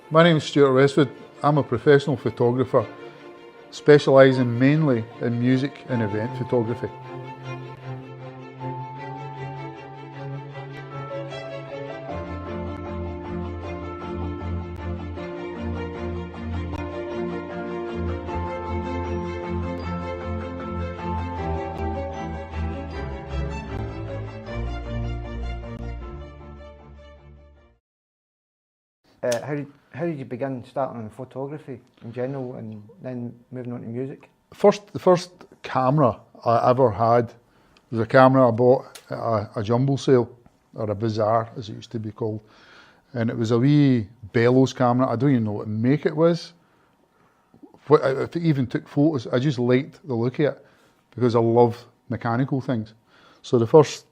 My name is Stuart Westwood. I'm a professional photographer specialising mainly in music and event photography. How did you begin starting on photography in general and then moving on to music? The first camera I ever had was a camera I bought at a jumble sale, or a bazaar as it used to be called. And it was a wee bellows camera. I don't even know what make it was. If it even took photos, I just liked the look of it because I love mechanical things. So the first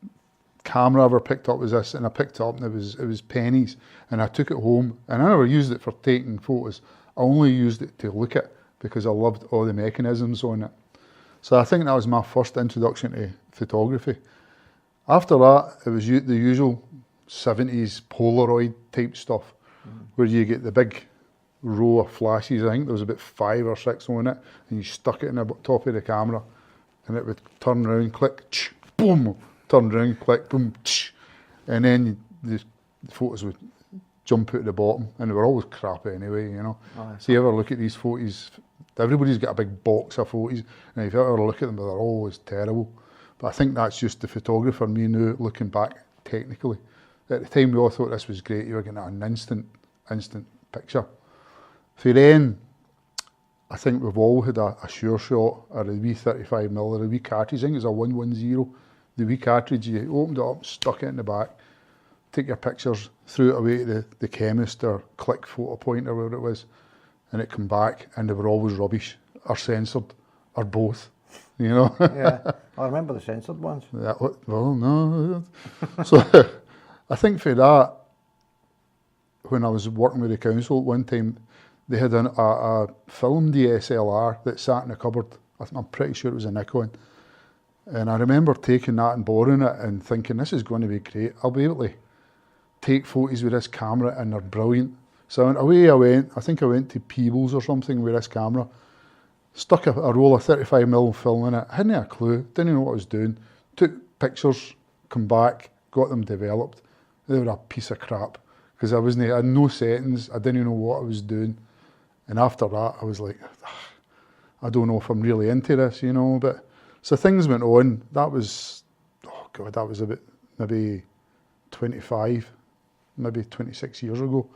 camera I ever picked up was this, and I picked it up and it was pennies, and I took it home and I never used it for taking photos. I only used it to look at because I loved all the mechanisms on it. So I think that was my first introduction to photography. After that, it was the usual 70s Polaroid type stuff, where you get the big row of flashes. I think there was about 5 or 6 on it, and you stuck it in the top of the camera and it would turn around, click, tsh, boom, turn around, click, boom, tsh, and then the photos would jump out the bottom, and they were always crap anyway, you know. So you ever look at these photos, everybody's got a big box of photos, and if you ever look at them, they're always terrible. But I think that's just the photographer, me now, looking back technically. At the time we all thought this was great, you were getting an instant picture. For then, I think we've all had a Sure Shot, or a wee 35mm, or a wee cartridge. I think it's a 110. The wee cartridge, you opened it up, stuck it in the back, take your pictures, threw it away to the chemist or Click Photo Point or whatever it was, and it come back, and they were always rubbish, or censored, or both, you know. Yeah, I remember the censored ones. Well, no. So I think for that, when I was working with the council at one time, they had a film DSLR that sat in the cupboard. I'm pretty sure it was a Nikon. And I remember taking that and borrowing it and thinking, this is going to be great. I'll be able to take photos with this camera, and they're brilliant. So away I went. I think I went to Peebles or something with this camera. Stuck a roll of 35mm film in it. I hadn't a clue. Didn't know what I was doing. Took pictures, come back, got them developed. They were a piece of crap because I had no settings. I didn't know what I was doing. And after that, I was like, I don't know if I'm really into this, you know. But so things went on. That was, oh God, that was about maybe 25, maybe 26 years ago.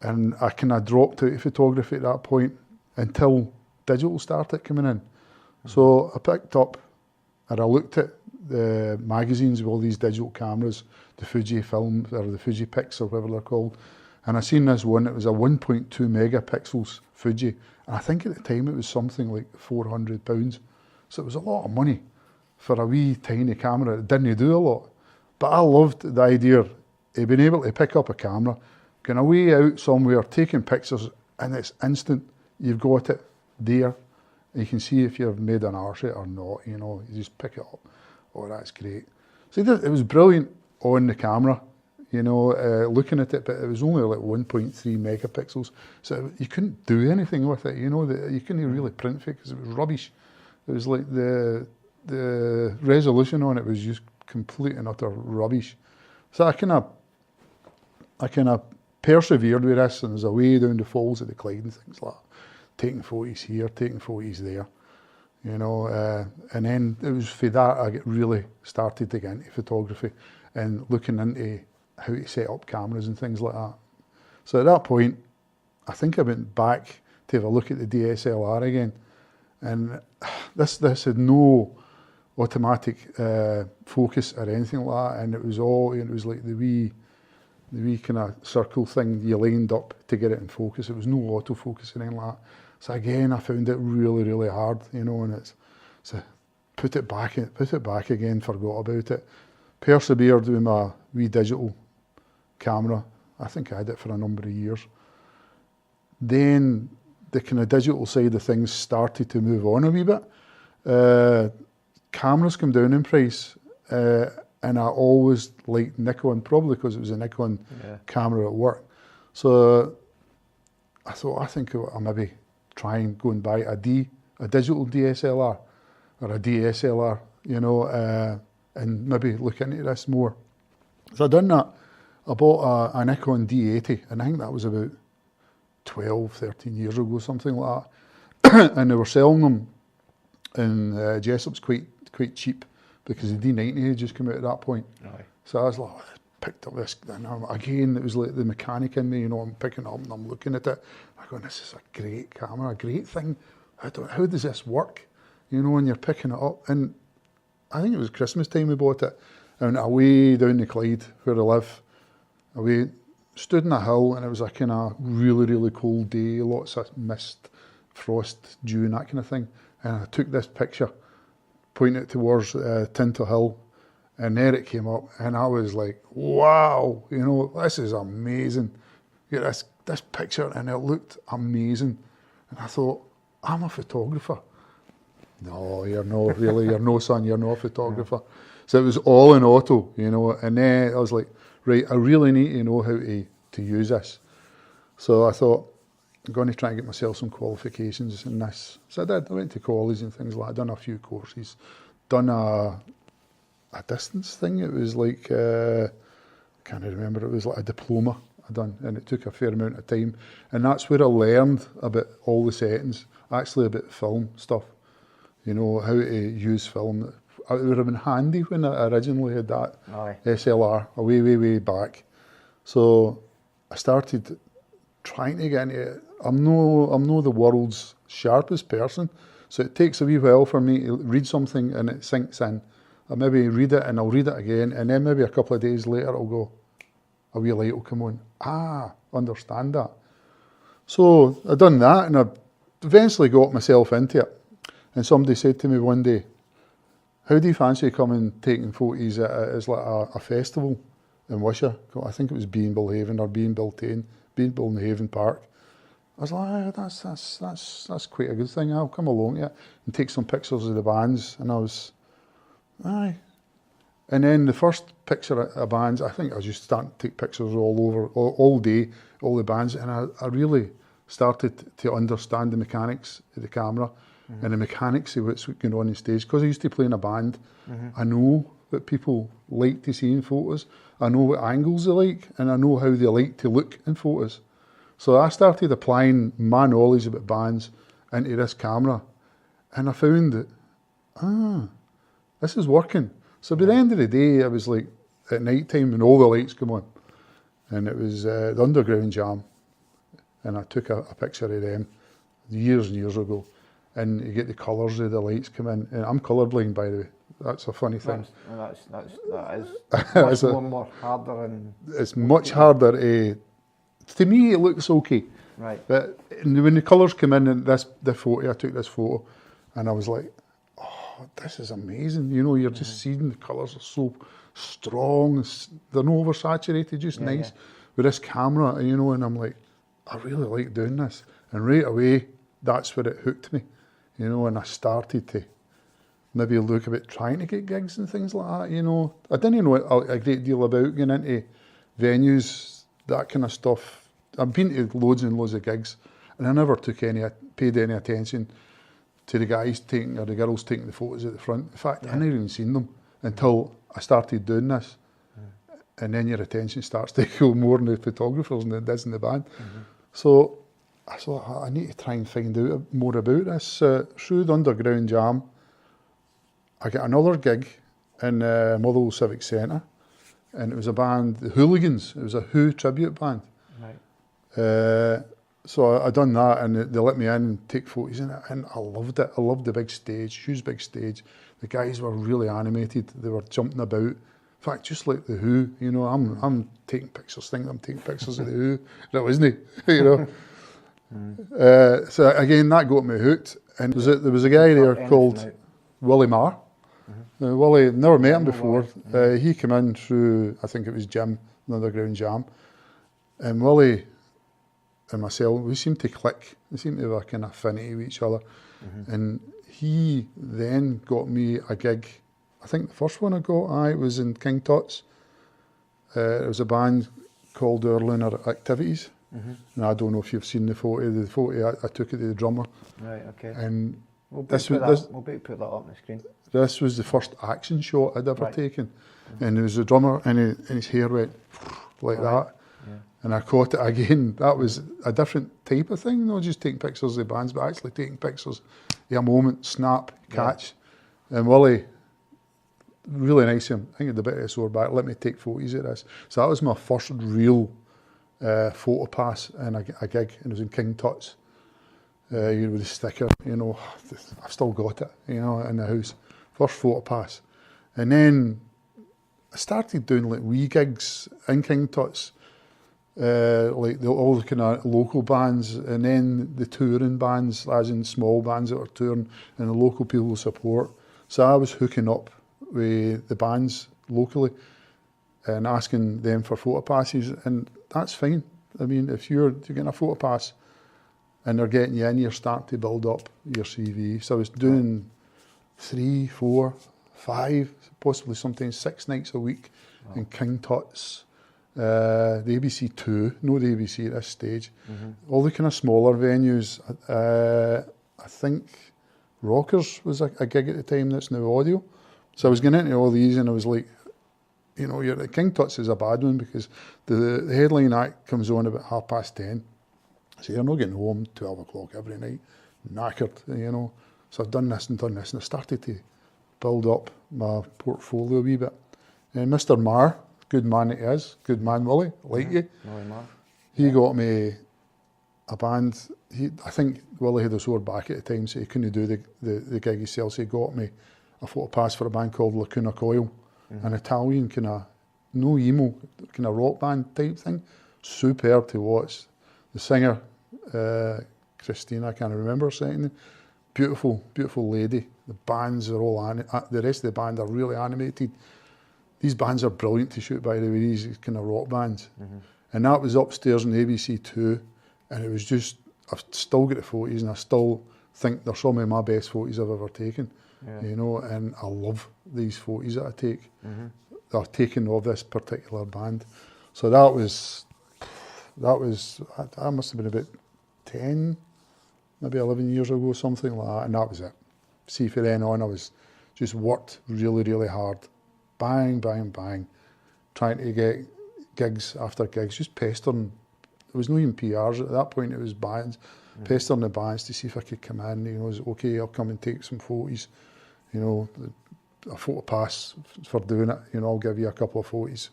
And I kind of dropped out of photography at that point until digital started coming in. So I picked up, and I looked at the magazines with all these digital cameras, the Fuji film, or the Fuji Pix, or whatever they're called. And I seen this one, it was a 1.2 megapixels Fuji. And I think at the time it was something like £400. So it was a lot of money for a wee tiny camera. It didn't do a lot. But I loved the idea of being able to pick up a camera, going away out somewhere, taking pictures, and it's instant. You've got it there. And you can see if you've made an arse or not, you know, you just pick it up. Oh, that's great. So it was brilliant on the camera, you know, looking at it, but it was only like 1.3 megapixels. So you couldn't do anything with it, you know, you couldn't really print it because it was rubbish. It was like the resolution on it was just complete and utter rubbish. So I kind of persevered with this, and was away down the falls of the Clyde and things like that, taking photos here, taking photos there, you know. And then it was for that I really started to get into photography and looking into how to set up cameras and things like that. So at that point, I think I went back to have a look at the DSLR again, and this had no automatic focus or anything like that, and it was like the wee kind of circle thing you lined up to get it in focus. It was no autofocus or anything like that. So again, I found it really, really hard, you know, and so put it back again, forgot about it. Persevered with my wee digital camera. I think I had it for a number of years. Then the kind of digital side of things started to move on a wee bit. Cameras come down in price, and I always liked Nikon, probably because it was a Nikon camera at work. So I thought, I think I'll maybe try and go and buy a digital DSLR or a DSLR, you know, and maybe look into this more. So I done that. I bought a Nikon D80, and I think that was about 12, 13 years ago, something like that. And they were selling them in Jessop's quite cheap, because the D90 had just come out at that point. Aye. So I was like, picked up this, and again, it was like the mechanic in me, you know, I'm picking it up and I'm looking at it. I'm going, this is a great camera, a great thing. How does this work? You know, when you're picking it up. And I think it was Christmas time we bought it. And away down the Clyde, where I live, we stood in a hill, and it was a kind of really, really cold day, lots of mist, frost, dew, and that kind of thing. And I took this picture, pointed it towards Tinto Hill, and there it came up, and I was like, wow, you know, this is amazing. Get this picture, and it looked amazing. And I thought, I'm a photographer. No, you're not really, you're no, son, you're not a photographer. So it was all in auto, you know, and then I was like, right, I really need to know how to use this. So I thought, I'm going to try and get myself some qualifications in this. So I did. I went to college and things like that. Done a few courses. Done a distance thing. It was like, I can't remember, it was like a diploma I done, and it took a fair amount of time. And that's where I learned about all the settings, actually about film stuff, you know, how to use film. It would have been handy when I originally had that SLR way back. So I started trying to get into it. I'm no the world's sharpest person, so it takes a wee while for me to read something and it sinks in. I maybe read it and I'll read it again, and then maybe a couple of days later I'll go, a wee light will come on. Understand that. So I done that, and I eventually got myself into it. And somebody said to me one day, how do you fancy coming taking photos at like a festival in Wishaw? I think it was Beanbillhaven or Beanbillhaven Park. I was like, that's quite a good thing. I'll come along to it and take some pictures of the bands. And I was, aye. And then the first picture of bands, I think I was just starting to take pictures all day, all the bands, and I really started to understand the mechanics of the camera and the mechanics of what's going on stage. Because I used to play in a band, I know what people like to see in photos, I know what angles they like, and I know how they like to look in photos. So I started applying my knowledge about bands into this camera, and I found that, this is working. So by the end of the day, I was like, at night time when all the lights come on, and it was the Underground Jam, and I took a picture of them years and years ago, and you get the colours of the lights come in, and I'm colourblind, by the way. That's a funny thing. That is more harder. And it's much harder to me it looks okay. Right. But when the colours come in, and I took this photo, and I was like, this is amazing. You know, you're just seeing the colours are so strong. They're not oversaturated, just nice. With this camera, you know, and I'm like, I really like doing this. And right away, that's where it hooked me, you know, and I started to maybe look about trying to get gigs and things like that, you know. I didn't know a great deal about getting into venues, that kind of stuff. I've been to loads and loads of gigs, and I never paid any attention to the guys taking or the girls taking the photos at the front. In fact, I never even seen them until I started doing this. And then your attention starts to go more on the photographers than it does in the band. So I thought, I need to try and find out more about this. Through the Underground Jam, I got another gig in Motherwell Civic Centre, and it was a band, the Hooligans. It was a Who tribute band. Right. So I done that, and they let me in and take photos in it, and I loved it. I loved the big stage, huge big stage. The guys were really animated. They were jumping about. In fact, just like the Who, you know, I'm taking pictures, thinking I'm taking pictures of the Who. That wasn't he, you know. So again, that got me hooked. And there was a guy there called Willie Marr. Willie, never met him before. He came in through, I think it was Jim, the Underground Jam. And Willie and myself, we seemed to click. We seemed to have a kind of affinity with each other. And he then got me a gig. I think the first one I got, was in King Tut's. It was a band called Our Lunar Activities. And I don't know if you've seen the photo. The photo I took of the drummer. Right, okay. And We'll be this able was to put that up on the screen. this was the first action shot I'd ever Right. taken. And there was the drummer, and his hair went like that. Yeah. And I caught it again. That was a different type of thing, not just taking pictures of the bands, but actually taking pictures of a moment, snap, catch. And Willie, really nice of him, I think he had a bit of a sore back, let me take photos of this. So that was my first real photo pass in a gig, and it was in King Tut's. With the sticker, you know, I've still got it, you know, in the house. First photo pass. And then I started doing like wee gigs in King Tut's, like all the kind of local bands, and then the touring bands, as in small bands that were touring, and the local people support. So I was hooking up with the bands locally and asking them for photo passes, and that's fine. I mean, if you're getting a photo pass and they're getting you in, you're starting to build up your CV. So I was doing 3, 4, 5, possibly sometimes 6 nights a week in King Tut's, the ABC 2, no the ABC at this stage, all the kind of smaller venues. I think Rockers was a gig at the time that's now audio. So I was getting into all these, and I was like, you know, King Tut's is a bad one because the headline act comes on about 10:30. So you're not getting home 12 o'clock every night, knackered, you know. So I've done this, and I started to build up my portfolio a wee bit. And Mr. Marr, good man it is, good man Willie, like you. Willie Marr. He got me a band. I think Willie had a sore back at the time, so he couldn't do the gig himself. So he got me a photo pass for a band called Lacuna Coil, an Italian kind of, no emo, kind of rock band type thing. Superb to watch. The singer, Christina, I can't remember her saying, beautiful, beautiful lady. The bands are all, the rest of the band are really animated. These bands are brilliant to shoot, by the way, these kind of rock bands. And that was upstairs in ABC 2, and it was just, I've still got the photos, and I still think they're some of my best photos I've ever taken, you know, and I love these photos that I take. They're taken of this particular band. So that was, I must have been about 10, maybe 11 years ago, something like that, and that was it. See, from then on, I was just worked really, really hard. Bang, bang, bang. Trying to get gigs after gigs, just pestering. There was no even PRs at that point, it was bands. Pestering the bands to see if I could come in, you know, is it okay, I'll come and take some photos. You know, a photo pass for doing it, you know, I'll give you a couple of photos.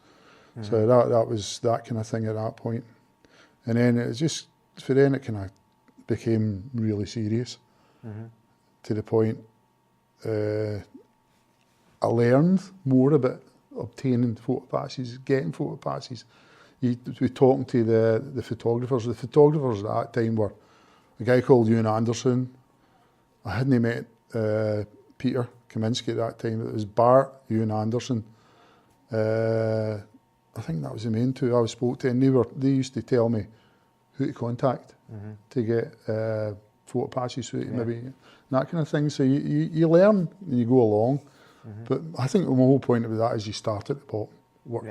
So that was that kind of thing at that point. And then it just, for then it kind of became really serious to the point I learned more about obtaining photo passes, getting photo passes. We talking to the photographers. The photographers at that time were a guy called Ewan Anderson. I hadn't met Peter Kaminsky at that time. It was Bart, Ewan Anderson. I think that was the main two I spoke to, and they used to tell me who to contact to get photo passes, so maybe that kind of thing. So you learn and you go along. But I think the whole point of that is you start at the bottom, work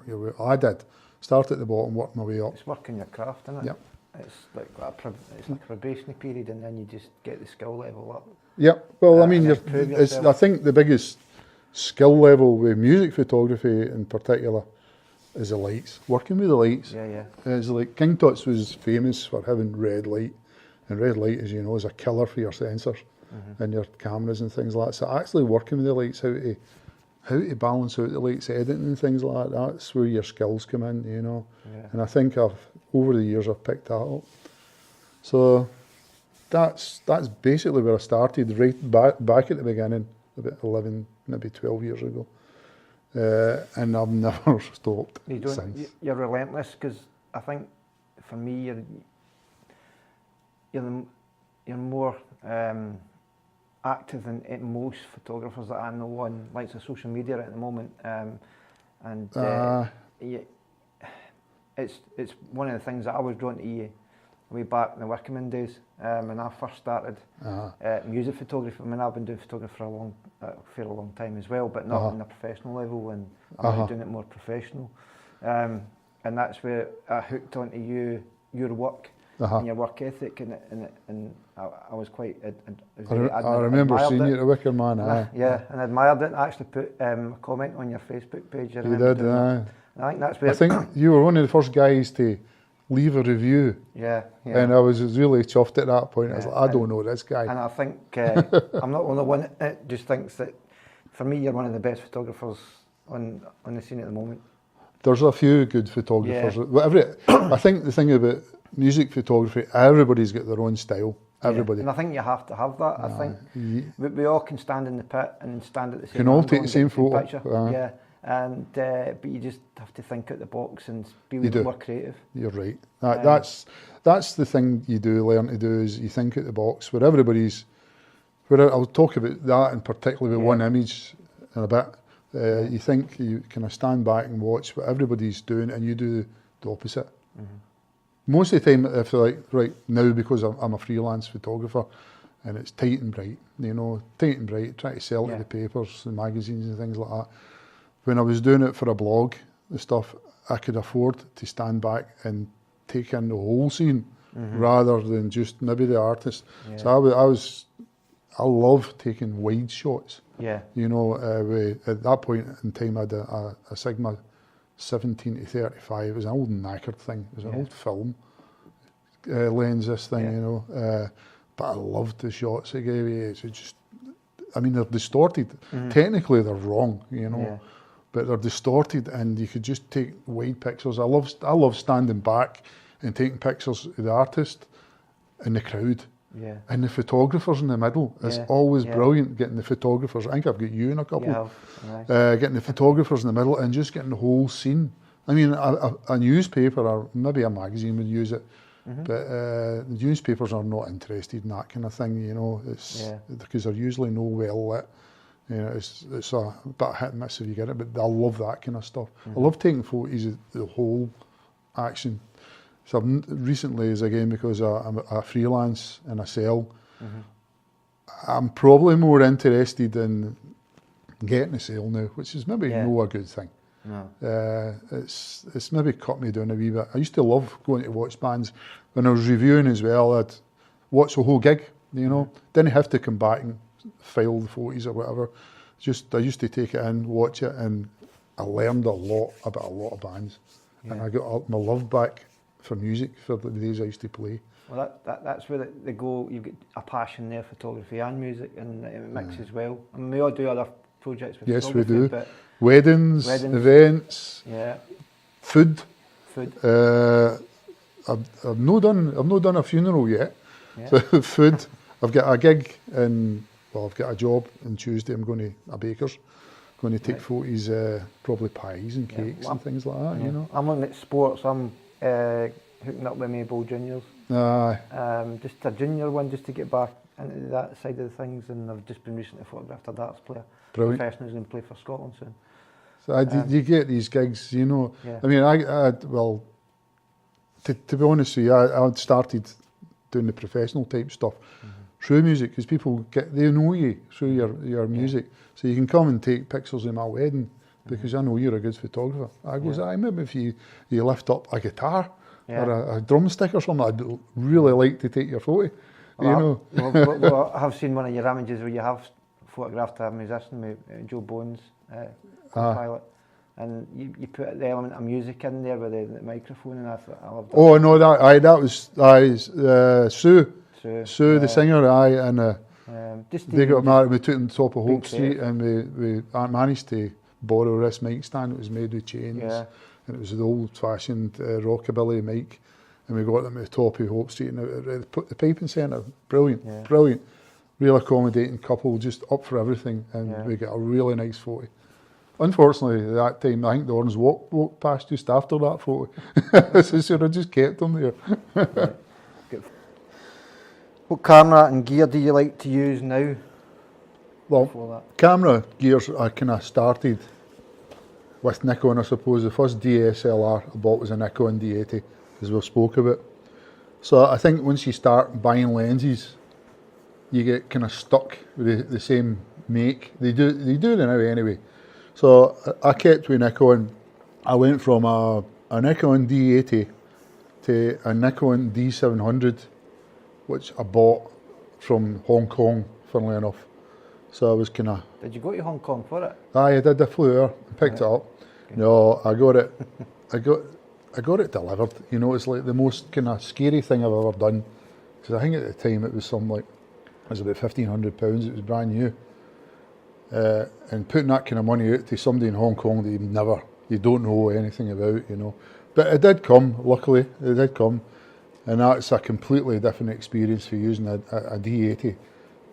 your way. I did start at the bottom, work my way up. It's working your craft, isn't it? Yep. It's like it's like a probationary period, and then you just get the skill level up. Yep. Well, I mean, I I think the biggest skill level with music photography in particular is the lights. Working with the lights. Yeah. It's like King Tut's was famous for having red light, and red light, as you know, is a killer for your sensors and your cameras and things like that. So actually working with the lights, how to balance out the lights, editing and things like that, that's where your skills come in, you know. Yeah. And I think over the years I've picked that up. So that's basically where I started, right back at the beginning, about 11, maybe 12 years ago. And I've never stopped since. You're relentless, because I think for me you're more active than most photographers that I know on likes of social media at the moment, it's one of the things that I was drawn to you way back in the working days when I first started music photography. I mean, I've been doing photography for a fairly long time as well, but not on a professional level, and I'm doing it more professional. And that's where I hooked onto you your work and your work ethic, and I was quite. I remember seeing you at the Wicker Man. And I admired it. I actually put a comment on your Facebook page. You did, I think that's where. I think you were one of the first guys to leave a review. Yeah. And I was really chuffed at that point. I was like, I don't know this guy. And I think I'm not the only one that just thinks that. For me, you're one of the best photographers on the scene at the moment. There's a few good photographers. I think the thing about music photography, everybody's got their own style. Everybody. And I think you have to have that. I think we all can stand in the pit and stand at the same. Can all take the same photo. Picture. Yeah. And but you just have to think out the box and be a little more creative. You're right. That's the thing you do learn to do is you think out the box. Where everybody's. I'll talk about that in particular with one image in a bit. You think you kind of stand back and watch what everybody's doing, and you do the opposite. Most of the time, if like right now, because I'm a freelance photographer, and it's tight and bright, trying to sell it to the papers and magazines and things like that. When I was doing it for a blog, the stuff, I could afford to stand back and take in the whole scene rather than just maybe the artist. Yeah. So I love taking wide shots. Yeah. At that point in time, I had a Sigma 17 to 35. It was an old knackered thing. It was an old film lens, this thing, but I loved the shots it gave me. They're distorted. Technically, they're wrong, but they're distorted, and you could just take wide pictures. I love standing back and taking pictures of the artist and the crowd. Yeah. And the photographers in the middle. It's always brilliant getting the photographers. I think I've got you in a couple. Getting the photographers in the middle and just getting the whole scene. I mean, a newspaper or maybe a magazine would use it, but the newspapers are not interested in that kind of thing, It's because they're usually not well lit. It's a bit hit and miss if you get it, but I love that kind of stuff. I love taking photos of the whole action. So recently, because I'm a freelance and I sell, I'm probably more interested in getting a sale now, which is maybe not a good thing. No. It's maybe cut me down a wee bit. I used to love going to watch bands. When I was reviewing as well, I'd watch the whole gig, Didn't have to come back and file the photos or whatever. I used to take it in, watch it, and I learned a lot about a lot of bands. And I got my love back for music for the days I used to play. Well, that's where they go. You've got a passion there, photography and music, and it mixes well. I mean, we all do other projects with photography. Yes, we do. But weddings, events, food. I've not done a funeral yet. Yeah. So food. I've got a gig I've got a job on Tuesday. I'm going to a baker's. Going to take photos, probably pies and cakes and things like that. I'm looking at sports. I'm hooking up with Maple Juniors. Just a junior one, just to get back into that side of the things. And I've just been recently photographed a darts player. Brilliant. Professional, who's going to play for Scotland soon. So you get these gigs, I mean, to be honest with you, I started doing the professional type stuff through music, because people they know you through your music. So you can come and take pictures of my wedding because I know you're a good photographer. I goes, maybe if you lift up a guitar or a drumstick or something, I'd really like to take your photo. Well, I have seen one of your images where you have photographed a musician, Joe Bones, pilot, and you put the element of music in there with the microphone, and I loved that. Oh no, that was Sue, the singer, and they got married. We took them to the top of Hope Street, and we managed to borrow this mic stand. It was made with chains, and it was the old-fashioned rockabilly mic. And we got them at the top of Hope Street, and put the piping centre. Brilliant, real accommodating couple, just up for everything, and we got a really nice photo. Unfortunately, at that time, I think the orange walked past just after that photo, so I just kept them there. What camera and gear do you like to use now? Well, camera gears, I kind of started with Nikon, I suppose. The first DSLR I bought was a Nikon D80, as we've spoke about. So I think once you start buying lenses, you get kind of stuck with the same make. They do it now anyway. So I kept with Nikon. I went from a Nikon D80 to a Nikon D700, which I bought from Hong Kong, funnily enough. So I was kind of... Did you go to Hong Kong for it? Aye, I did. I flew there and picked it up. Okay. No, I got it. I got it delivered. You know, it's like the most kind of scary thing I've ever done. Because I think at the time it was something like, it was about £1,500. It was brand new. And putting that kind of money out to somebody in Hong Kong that you don't know anything about, you know. But it did come, luckily, it did come. And that's a completely different experience for using a D80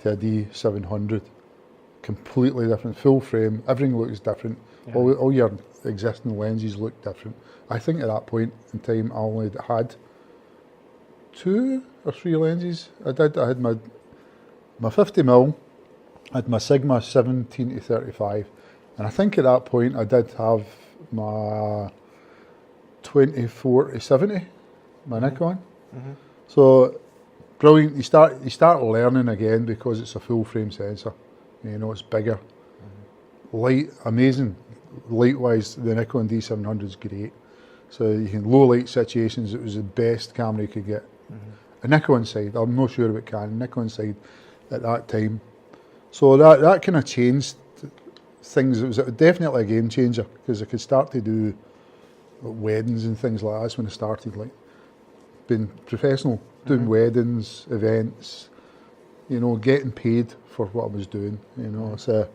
to a D700. Completely different, full frame, everything looks different. Yeah. All your existing lenses look different. I think at that point in time I only had 2 or 3 lenses. I had my 50mm, I had my Sigma 17 to 35, and I think at that point I did have my 24 to 70, my Nikon. So brilliant. You start learning again because it's a full frame sensor. You know, it's bigger, light, amazing. Light-wise, the Nikon D700 is great. So you can low light situations. It was the best camera you could get. A Nikon side, I'm not sure about Canon. Nikon side at that time. So that kind of changed things. It was definitely a game changer because I could start to do weddings and things like that. That's when I started, like being professional, doing weddings, events. You know, getting paid for what I was doing. You know, so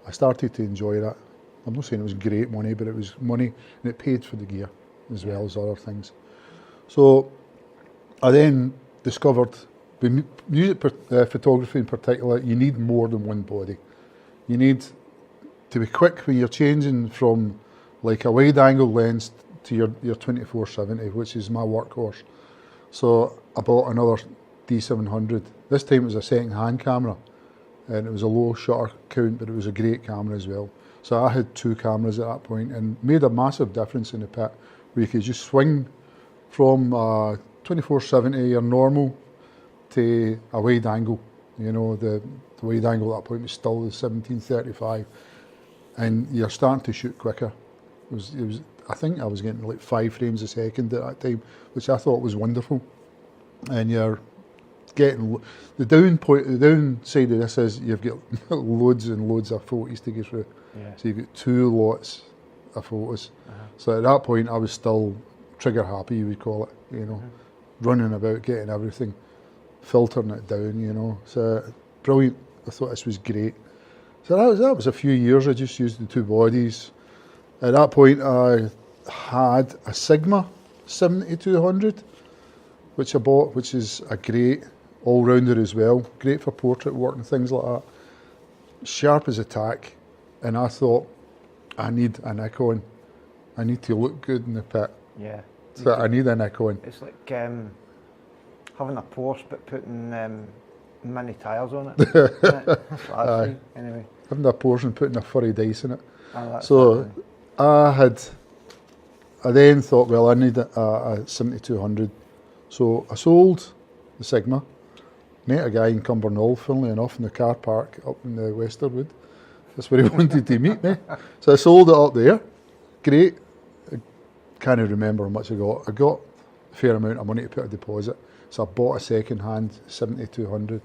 I started to enjoy that. I'm not saying it was great money, but it was money and it paid for the gear as well as other things. So I then discovered with music photography in particular, you need more than one body. You need to be quick when you're changing from like a wide angle lens to your 24-70, which is my workhorse. So I bought another D700. This time it was a second-hand camera, and it was a low shutter count, but it was a great camera as well. So I had 2 cameras at that point, and made a massive difference in the pit, where you could just swing from 24-70 your normal to a wide angle. You know, the wide angle at that point was still the 1735, and you're starting to shoot quicker. It was. I think I was getting like 5 frames a second at that time, which I thought was wonderful. And you're getting the downside of this is you've got loads and loads of photos to go through. Yeah. So you've got 2 lots of photos. So at that point I was still trigger happy, you would call it, you know, running about, getting everything, filtering it down, you know. So brilliant. I thought this was great. So that was a few years. I just used the 2 bodies. At that point I had a Sigma 7200, which I bought, which is a great all-rounder as well, great for portrait work and things like that. Sharp as a tack, and I thought, I need a Nikon. I need to look good in the pit. Yeah. So I need a Nikon. It's like having a Porsche but putting mini tyres on it. That's what I see, anyway. Having a Porsche and putting a furry dice in it. So I then thought, well, I need a 7200. So I sold the Sigma, met a guy in Cumbernauld, funnily enough, in the car park up in the Westerwood. That's where he wanted to meet me. So I sold it up there. Great. I can't remember how much I got. I got a fair amount of money to put a deposit. So I bought a second-hand 7200.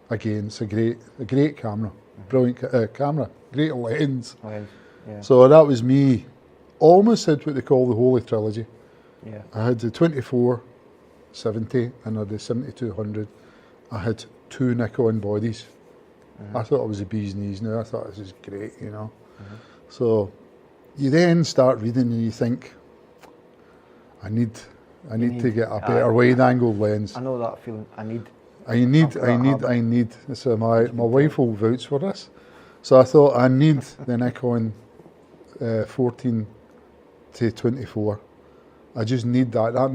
Again, it's a great camera. Brilliant camera. Great lens. Yeah. So that was me. Almost had what they call the Holy Trilogy. Yeah. I had the 24-70 and I had the 7200. I had 2 Nikon bodies. I thought it was the bee's knees now. I thought this is great, you know. So you then start reading and you think, I need to get a better wide angle lens. I know that feeling. I need. So my wife will vouch for this. So I thought I need the Nikon 14 to 24. I just need that. That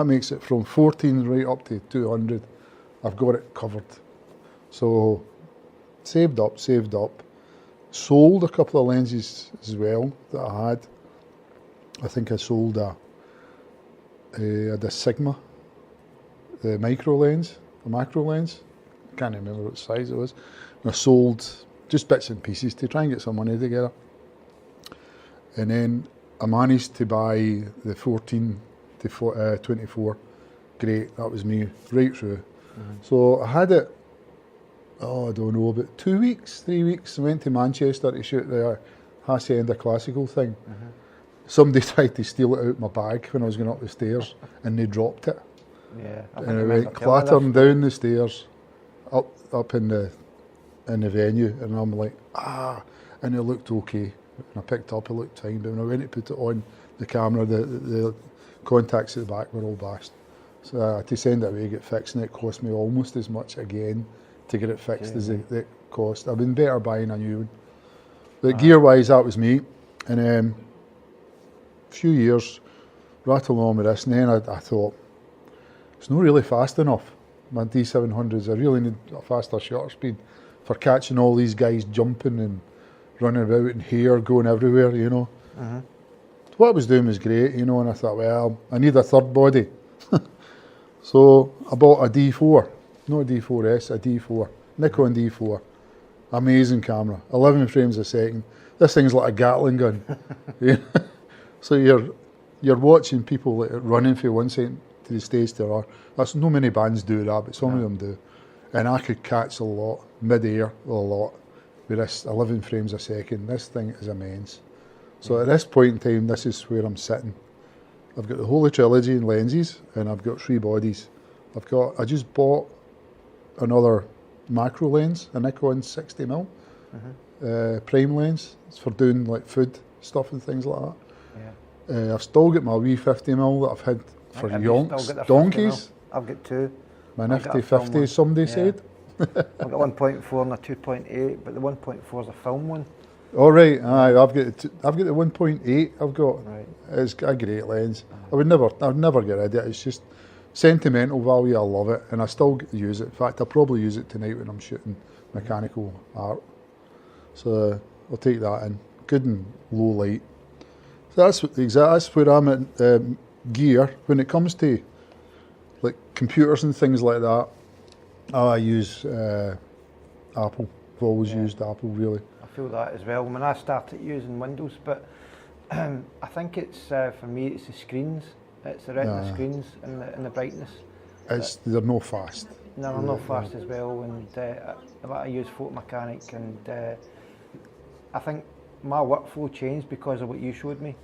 makes it from 14 right up to 200. I've got it covered. So saved up. Sold a couple of lenses as well that I had. I think I sold a Sigma, the macro lens. I can't remember what size it was. And I sold just bits and pieces to try and get some money together. And then I managed to buy the 14 to 24. Great, that was me, right through. So I had it, I don't know, about 2 weeks, 3 weeks. I went to Manchester to shoot the Hacienda Classical thing. Somebody tried to steal it out my bag when I was going up the stairs, and they dropped it. Yeah, And it went clattering down the stairs, up in the venue, and I'm like, and it looked okay. And I picked it up, it looked fine, but when I went to put it on the camera, the contacts at the back were all bashed. So I had to send it away, get fixed, and it cost me almost as much again to get it fixed as it cost. I've been better buying a new one. But gear-wise, that was me. And a few years, rattled on with this, and then I thought, it's not really fast enough. My D700s, I really need a faster shutter speed for catching all these guys jumping and running about and hair going everywhere, you know. What I was doing was great, you know, and I thought, well, I need a third body. So I bought a D4, not a D4S, a D4, Nikon D4. Amazing camera, 11 frames a second. This thing's like a Gatling gun. So you're watching people like running from one side to the stage to the other. That's no many bands do that, but some of them do. And I could catch a lot, mid-air, a lot, with this 11 frames a second. This thing is immense. So at this point in time, this is where I'm sitting. I've got the Holy Trilogy in lenses, and I've got 3 bodies. I just bought another macro lens, a Nikon 60mm prime lens. It's for doing like food stuff and things like that. I've still got my wee 50mm that I've had for yonks, donkeys. I've got 2. My nifty 50, somebody said. I've got 1.4 and a 2.8, but the 1.4 is a film one. All right, I've got the 1.8. I've got. Right. It's a great lens. I'd never get rid of it. It's just sentimental value. I love it, and I still use it. In fact, I'll probably use it tonight when I'm shooting mechanical art. So I'll take that in. Good and low light. So that's where I'm at gear. When it comes to like computers and things like that, I use Apple. I've always used Apple, really. I feel that as well. When I started using Windows, but I think it's for me, it's the screens. It's the retina screens and the brightness. They're no fast. No, they're not fast as well. And I use Photo Mechanic, and I think my workflow changed because of what you showed me.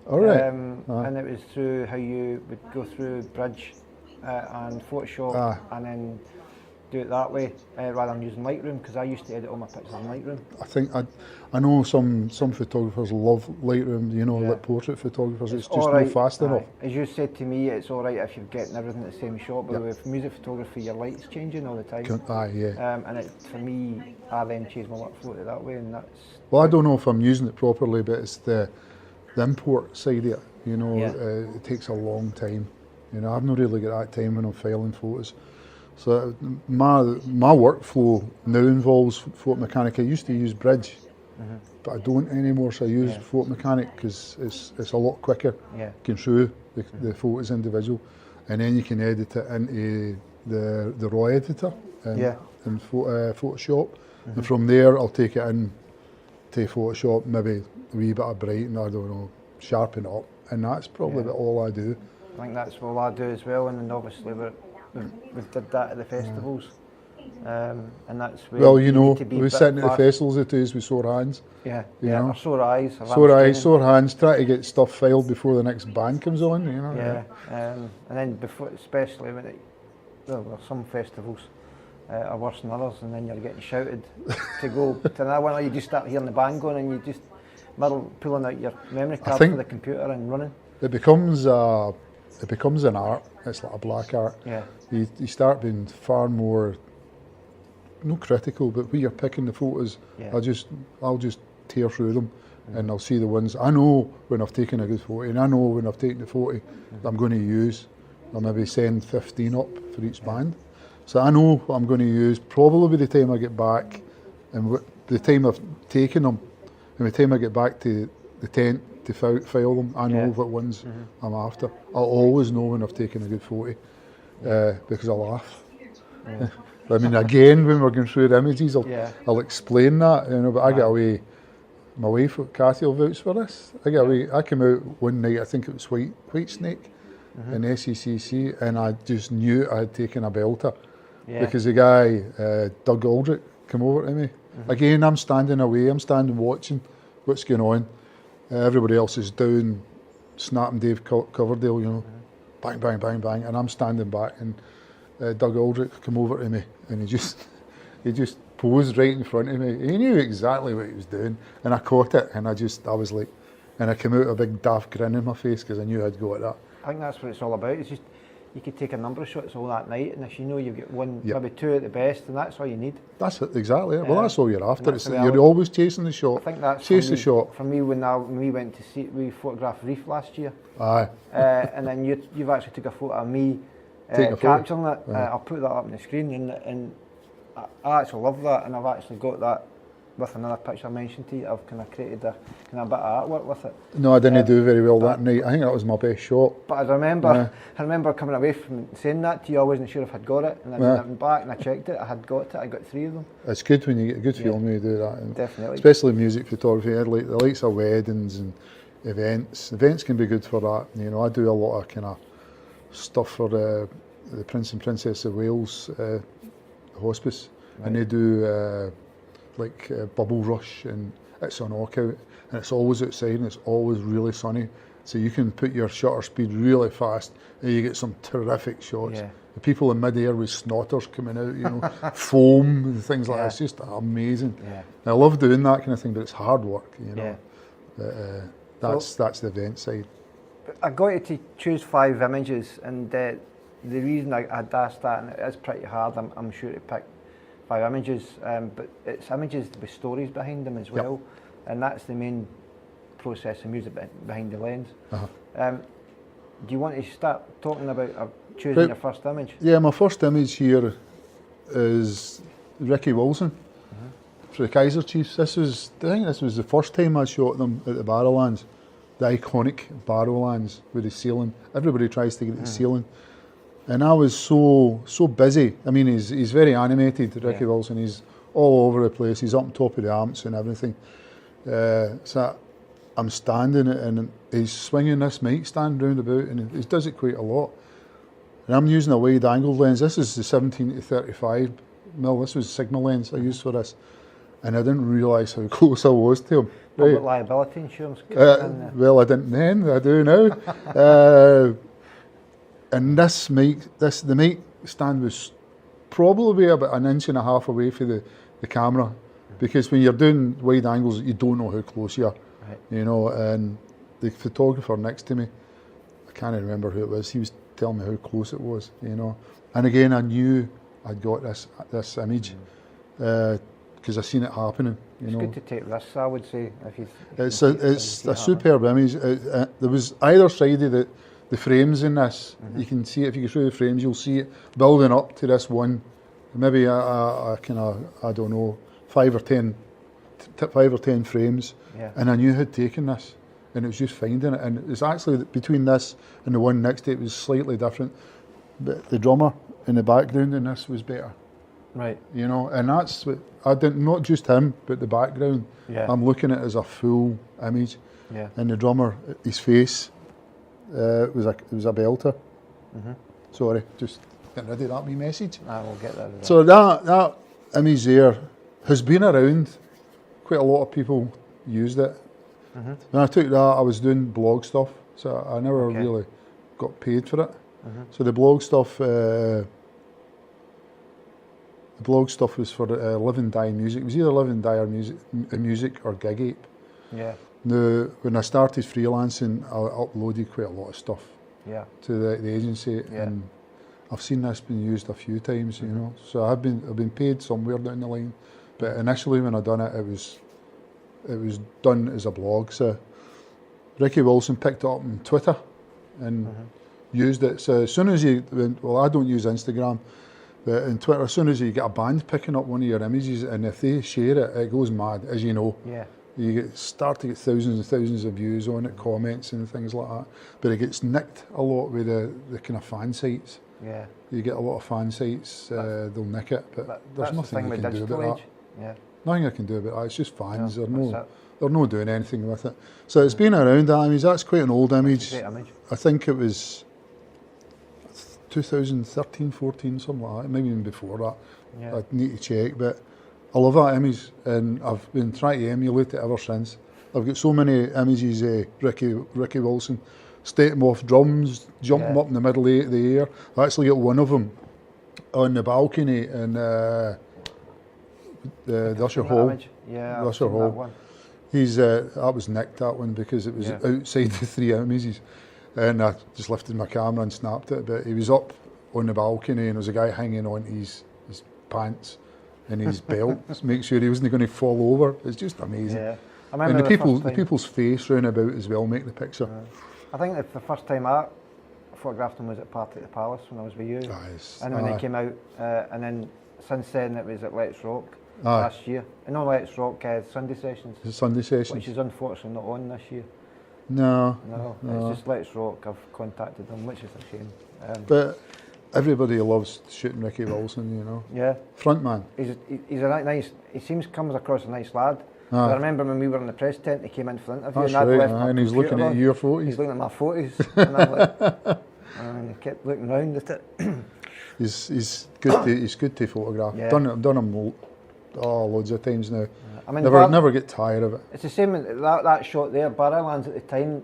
All right. And it was through how you would go through Bridge and Photoshop, and then do it that way rather than using Lightroom, because I used to edit all my pictures in Lightroom. I think I know some photographers love Lightroom, you know, like portrait photographers. It's just not fast enough. As you said to me, it's all right if you're getting everything at the same shot, but with music photography, your light's changing all the time. And for me, I then changed my workflow to that way, and that's. Well, I don't know if I'm using it properly, but it's the import side of it. You know, it takes a long time. You know, I've not really got that time when I'm filing photos. So my workflow now involves Photo Mechanic. I used to use Bridge, but I don't anymore. So I use Photo Mechanic because it's a lot quicker. You can show the photos individual, and then you can edit it into the RAW editor in Photoshop, and from there I'll take it in to Photoshop, maybe a wee bit of brighten, I don't know, sharpen it up, and that's probably about all I do. I think that's all I do as well, and then obviously we did that at the festivals, and that's where. Well, you know, we were sitting at the festivals the days with sore hands. Or sore eyes. Sore hands, trying to get stuff filed before the next band comes on, you know. And then before, especially when some festivals are worse than others, and then you're getting shouted to go to another one, or you just start hearing the band going, and you just pulling out your memory card for the computer and running. It becomes an art. It's like a black art. You start being far more, not critical, but when you're picking the photos, I'll just tear through them, and I'll see the ones I know when I've taken a good photo, and I know when I've taken the photo that I'm going to use. I'll maybe send 15 up for each band, so I know what I'm going to use. Probably by the time I get back, and the time I've taken them, and the time I get back to the tent to file them, I know what ones I'm after. I'll always know when I've taken a good photo, because I laugh. I mean, again, when we're going through the images, I'll explain that, you know. But I get away. My wife, Cathy, will vouch for this. I came out one night. I think it was White Snake, in SECC, and I just knew I had taken a belter. Yeah. Because the guy, Doug Aldrich, came over to me. Again, I'm standing away, I'm standing watching what's going on. Everybody else is down, snapping Dave Coverdale, you know, bang, bang, bang, bang, and I'm standing back, and Doug Aldrich came over to me, and he just posed right in front of me. He knew exactly what he was doing, and I caught it, and I was like, and I came out a big daft grin on my face because I knew I'd got that. I think that's what it's all about. It's just, you could take a number of shots all that night, and if you know you've got one, Yep. maybe two at the best, and that's all you need. That's it, exactly it. Well, that's all you're after. That's It's, the you're always chasing the I shot. think that's Chase for the me, shot. For me, when we went to see, we photographed Reef last year, Aye. and then you've actually took a photo of me Take a photo. capturing it. I'll put that up on the screen, and I actually love that, and I've actually got that with another picture I mentioned to you. I've kind of created a kind of bit of artwork with it. No, I didn't do very well that night. I think that was my best shot. But I remember coming away from saying that to you. I wasn't sure if I'd got it, and then I went back and I checked it. I had got it. I got 3 of them. It's good when you get a good film when you do that. And Definitely. especially music photography. I like the likes of weddings and events. Events can be good for that. You know, I do a lot of kind of stuff for the Prince and Princess of Wales hospice, and they do Bubble Rush, and it's a knockout, and it's always outside, and it's always really sunny. So you can put your shutter speed really fast, and you get some terrific shots. Yeah. The people in mid-air with snotters coming out, you know, foam and things like that. It's just amazing. Yeah. I love doing that kind of thing, but it's hard work, you know. Yeah. But, that's the event side. I got you to choose 5 images, and the reason I'd asked that, and it is pretty hard, I'm sure, to pick 5 images, but it's images with stories behind them as well, and that's the main process of music behind the lens. Do you want to start talking about choosing your first image? Yeah, my first image here is Ricky Wilson for the Kaiser Chiefs. I think this was the first time I shot them at the Barrowlands, the iconic Barrowlands with the ceiling. Everybody tries to get the ceiling. And I was so busy. I mean, he's very animated, Ricky Wilson. He's all over the place. He's up on top of the amps and everything. So I'm standing and he's swinging this mic stand round about, and he does it quite a lot. And I'm using a wide angle lens. This is the 17 to 35 mil. This was Sigma lens I used for this. And I didn't realise how close I was to him. Public liability insurance. Well, I didn't then. I do now. And the mic stand was probably about 1.5 inches away from the camera, because when you're doing wide angles, you don't know how close you are, you know. And the photographer next to me, I can't remember who it was, he was telling me how close it was, you know. And again, I knew I'd got this image because I seen it happening, you know. It's good to take risks, I would say. It's a superb image. There was either side of the frames in this. You can see it, if you go through the frames, you'll see it building up to this one, maybe a kind of, I don't know, 5 or 10 frames. And I knew who'd taken this, and it was just finding it. And it's actually between this and the one next to it was slightly different, but the drummer in the background in this was better. Right. You know, and that's what I didn't, not just him, but the background. I'm looking at it as a full image. And the drummer, his face, it was a belter. Sorry, just getting rid of that wee message. I will get that. So that image there has been around. Quite a lot of people used it. When I took that, I was doing blog stuff, so I never really got paid for it. So the blog stuff was for Live and Die Music. It was either Live and Die or music or Gig Ape. Now, when I started freelancing, I uploaded quite a lot of stuff to the agency, and I've seen this being used a few times, you know. So I've been paid somewhere down the line, but initially when I done it, it was done as a blog. So Ricky Wilson picked it up on Twitter and used it. So as soon as I don't use Instagram, but in Twitter, as soon as you get a band picking up one of your images, and if they share it, it goes mad, as you know. You start to get thousands and thousands of views on it, comments and things like that. But it gets nicked a lot with the kind of fan sites. You get a lot of fan sites, they'll nick it, but there's nothing you can do about that. Nothing I can do about that. It's just fans. They're not doing anything with it. So it's been around that image. That's quite an old image. Great image. I think it was 2013, 14, something like that, maybe even before that. Yeah. I'd need to check, but I love that image, and I've been trying to emulate it ever since. I've got so many images of Ricky Wilson, state him off drums, jumping up in the middle of the air. I actually got one of them on the balcony in the Usher Hall. Yeah, the Usher Hall. That one. That was nicked, that one, because it was outside the three images, and I just lifted my camera and snapped it. But he was up on the balcony, and there was a guy hanging on his pants and his belt to make sure he wasn't going to fall over. It's just amazing. Yeah. And the people's face round about as well make the picture. I think that the first time I photographed him was at Party at the Palace when I was with you. And when it came out, and then since then it was at Let's Rock last year. And not Let's Rock, Sunday Sessions. The Sunday Sessions. Which is unfortunately not on this year. No. It's just Let's Rock. I've contacted them, which is a shame. But everybody loves shooting Ricky Wilson, you know. Yeah. Frontman. He's a nice. Comes across a nice lad. I remember when we were in the press tent, he came in for the interview. That's and right, and he's looking at your photos. He's looking at my photos, and I'm like, and he kept looking round at it. He's good to photograph. Yeah. Done him loads of times now. I mean, never get tired of it. It's the same with that shot there. Barrowlands at the time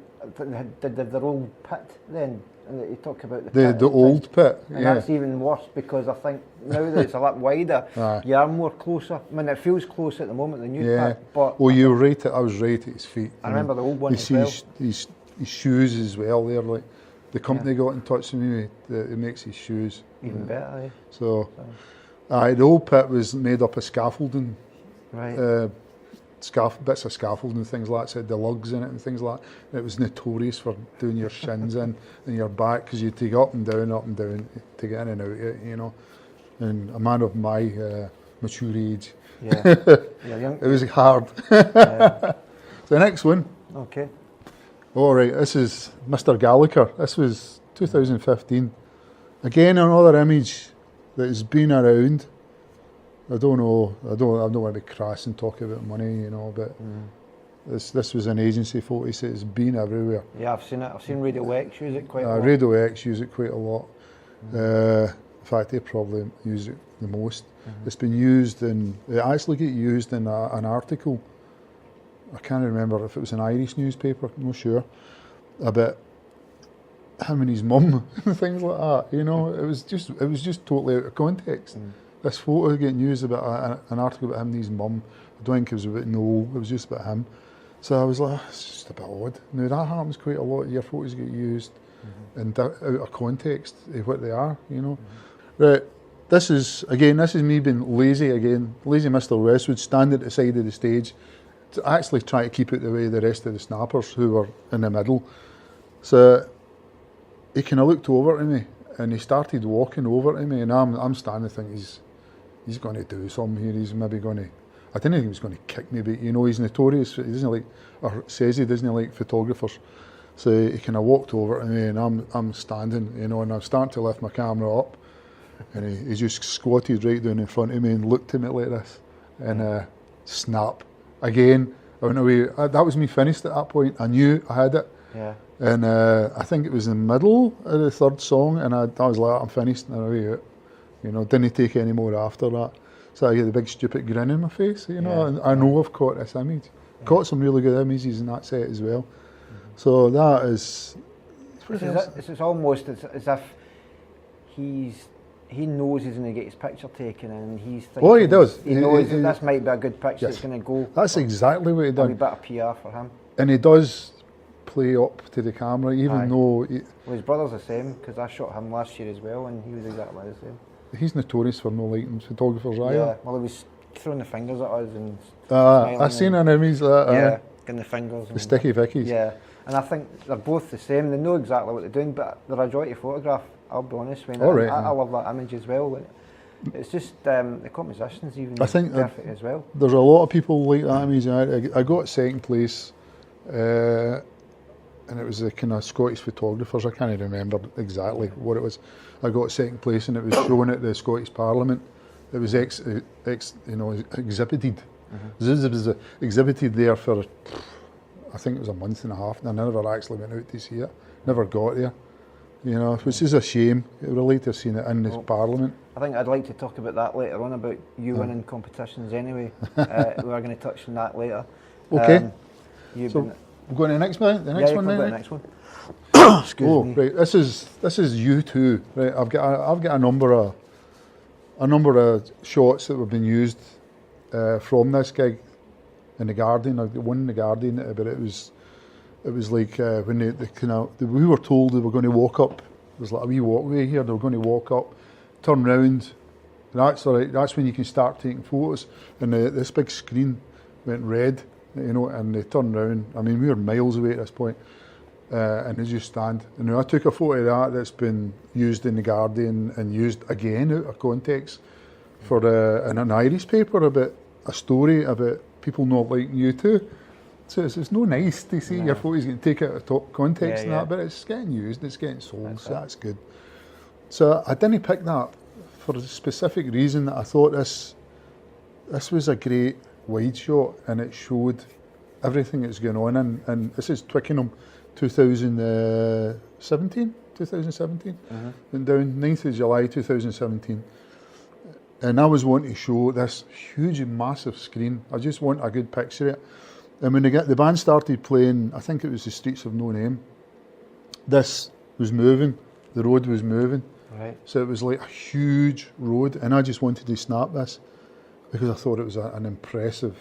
did their old pit then. And you talk about the pit. The old pit, and that's even worse because I think now that it's a lot wider, you are more closer. I mean, it feels close at the moment, the new pit. But well, you were right. I was right at his feet. I remember the old one as well. His shoes as well. There, like the company got in touch with me. It makes his shoes even better. Eh? So, the old pit was made up of scaffolding. Right. Bits of scaffolding and things like that, said the lugs in it and things like that. It was notorious for doing your shins in and your back, because you take up and down to get in and out of it, you know. And a man of my mature age, it was hard. So the next one. Okay. All right, this is Mr. Gallagher. This was 2015. Again, another image that has been around. I don't want to be crass and talk about money, you know, but this was an agency photo, so it's been everywhere. Yeah, I've seen it. I've seen Radio X use it quite a lot. Radio X use it quite a lot. In fact, they probably use it the most. It's been used it actually got used in an article. I can't remember if it was an Irish newspaper, I'm not sure, about him and his mum and things like that. You know, it was just totally out of context. This photo getting used about an article about him and his mum. I don't think it was about Noel, it was just about him. So I was like, it's just a bit odd. Now that happens quite a lot. Your photos get used and out of context of what they are, you know. Right, this is me being lazy again. Lazy Mr. Westwood, standing at the side of the stage to actually try to keep it the way the rest of the snappers who were in the middle. So he kind of looked over to me and he started walking over to me, and I'm standing thinking he's going to do something here. He's maybe going to, I didn't think he was going to kick me, but you know, he's notorious. He doesn't like, or says he doesn't like photographers. So he kind of walked over to me, and I'm standing, you know, and I'm starting to lift my camera up, and he just squatted right down in front of me and looked at me like this, and snap. Again, I went away. That was me finished at that point. I knew I had it. Yeah. And I think it was in the middle of the third song, and I was like, I'm finished, and away out. You know, didn't take any more after that. So I get the big stupid grin in my face, you know, and I know I've caught this image. Caught some really good images in that set as well. So that is... It's almost as if he knows he's going to get his picture taken, and he's thinking... Oh, he does. He knows that this might be a good picture that's going to go... That's exactly what he done. A bit of PR for him. And he does play up to the camera, even though... Well, his brother's the same, because I shot him last year as well, and he was exactly the same. He's notorious for no liking photographers either. Yeah, well, he was throwing the fingers at us and I seen an image like that. Yeah, getting the fingers. The sticky vickies. Yeah, and I think they're both the same. They know exactly what they're doing, but they're a joy to photograph, I'll be honest with you. I love that image as well. It's just the composition's even perfect as well. There's a lot of people like that image. I got second place, and it was the kind of Scottish photographers. I can't remember exactly what it was. I got second place, and it was shown at the Scottish Parliament. It was exhibited. It was exhibited there for, I think it was a month and a half, and I never actually went out to see it. Never got there. you know, which is a shame. I would like to have seen it in this Parliament. I think I'd like to talk about that later on, about you winning competitions anyway. We are going to touch on that later. Okay. So we're going to the next one. The next one. The next one. Excuse me. Right. This is you too. Right. I've got a number of shots that have been used from this gig in the Guardian. I've got one in the Guardian, but it was like when we were told they were going to walk up. There's like a wee walkway here. They were going to walk up, turn round. That's all right. That's when you can start taking photos. And this big screen went red, you know, and they turned round. I mean, we were miles away at this point, and they just stand. And I took a photo of that that's been used in the Guardian and used again out of context for in an Irish paper about a story about people not liking U2. So it's no nice to see your photos getting taken out of context and that, but it's getting used, it's getting sold, so that's good. So I didn't pick that for a specific reason that I thought this was a great wide shot and it showed everything that's going on, and this is Twickenham 2017, went down 9th of July 2017. And I was wanting to show this huge, massive screen. I just want a good picture of it. And when the band started playing, I think it was the Streets of No Name, this was moving, the road was moving. Right. So it was like a huge road, and I just wanted to snap this because I thought it was an impressive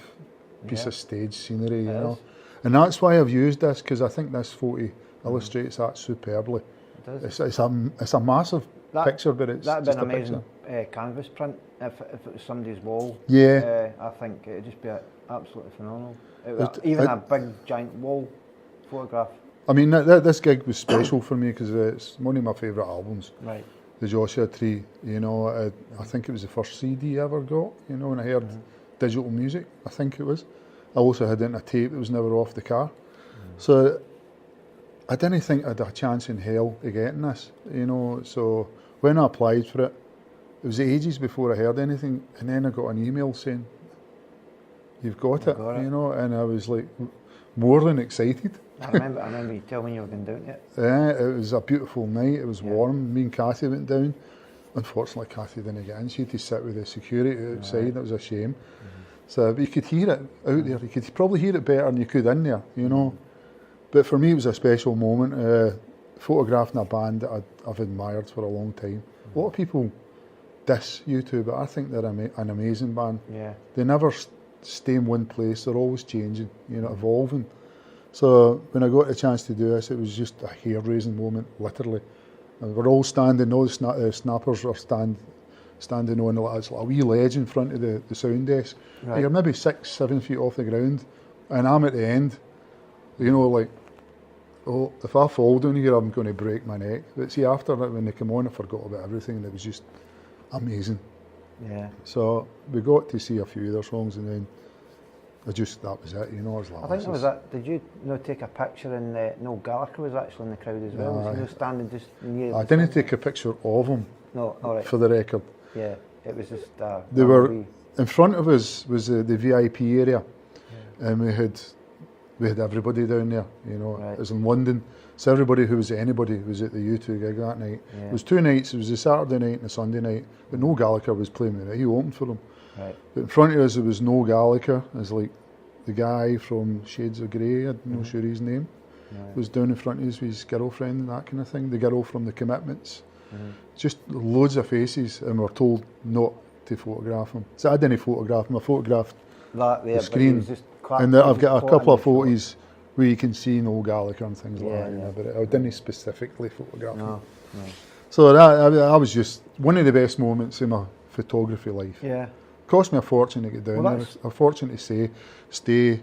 piece of stage scenery, you know. And that's why I've used this, because I think this photo illustrates that superbly. It does. It's a massive picture, but it's that'd just been a an amazing picture. Canvas print if it was somebody's wall. Yeah. I think it'd just be absolutely phenomenal. Even a big giant wall photograph. I mean, this gig was special for me because it's one of my favourite albums. Right. The Joshua Tree, you know, I think it was the first CD I ever got, you know, and I heard digital music, I think it was. I also had it in a tape that was never off the car. So I didn't think I'd have a chance in hell of getting this, you know. So when I applied for it, it was ages before I heard anything, and then I got an email saying, "You've got it," you know, and I was like more than excited. I remember you telling me you were going down it. Yeah, it was a beautiful night. It was warm. Me and Cathy went down. Unfortunately, Cathy didn't get in. She had to sit with the security outside. It was a shame. So, but you could hear it out there. You could probably hear it better than you could in there, you know. But for me, it was a special moment. Photographing a band that I've admired for a long time. A lot of people diss U2, but I think they're an amazing band. Yeah. They never stay in one place. They're always changing, you know, evolving. So when I got a chance to do this, it was just a hair-raising moment, literally. And we're all standing, all the snappers are standing on it's like a wee ledge in front of the sound desk. Right. You're maybe 6-7 feet off the ground, and I'm at the end, you know, like, oh, if I fall down here, I'm going to break my neck. But see, after that, when they came on, I forgot about everything, and it was just amazing. Yeah. So we got to see a few of their songs, and then that was it, you know. I think it was that. Did you take a picture and Noel Gallagher was actually in the crowd as well? Was he standing just near? I didn't take a picture of him. No, all right. For the record. Yeah, it was just. They were in front of us was the VIP area, and we had everybody down there. You know, It was in London, so everybody who was anybody was at the U2 gig that night. Yeah. It was 2 nights. It was a Saturday night and a Sunday night. But Noel Gallagher was playing with it. He opened for them. Right. But in front of us, there was Noel Gallagher, as like the guy from Shades of Grey, I'm not sure his name, was down in front of us with his girlfriend and that kind of thing, the girl from The Commitments. Just loads of faces, and we're told not to photograph them. So I didn't photograph them, I photographed the screen. And I've got a couple of photos where you can see Noel Gallagher and things like that, but I didn't specifically photograph them. No. So that was just one of the best moments in my photography life. Yeah. Cost me a fortune to get down there. A fortune to stay.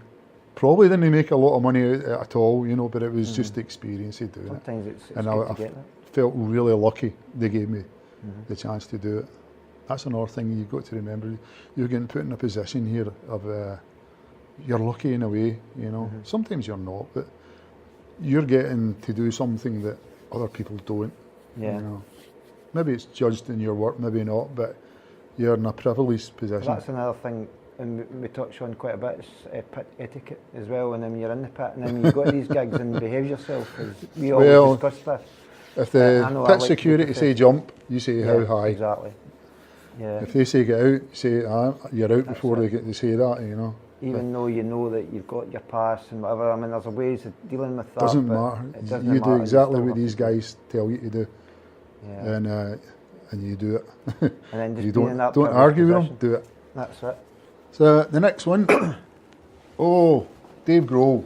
Probably didn't make a lot of money at all, you know, but it was just the experience of doing it. Sometimes it's and good to get that. Felt really lucky they gave me the chance to do it. That's another thing you've got to remember. You're getting put in a position here of you're lucky in a way, you know. Sometimes you're not, but you're getting to do something that other people don't. Yeah. You know. Maybe it's judged in your work, maybe not, but you're in a privileged position. Well, that's another thing, and we touch on quite a bit, is pit etiquette as well. And then you're in the pit, and then you go to these gigs and behave yourself. We always discuss this. If the I know, I pit like security say jump, you say how high. Exactly. Yeah. If they say get out, you say you're out before they get to say that, you know. Even though you know that you've got your pass and whatever, I mean, there's ways of dealing with that. Doesn't matter. It doesn't you matter. do exactly what these guys tell you to do, Yeah. And you do it. And then just you being in that don't argue position. with them. Do it. That's it. So the next one, Dave Grohl,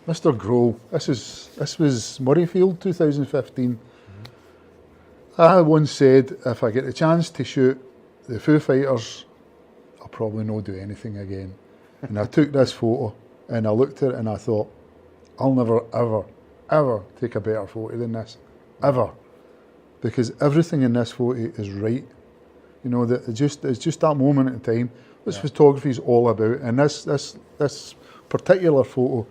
Mr. Grohl. This was Murrayfield, 2015. I once said, if I get the chance to shoot the Foo Fighters, I'll probably not do anything again. And I took this photo and I looked at it and I thought, I'll never, ever, ever take a better photo than this, ever. Because everything in this photo is right. You know, that it's just that moment in time, which photography is all about. And this particular photo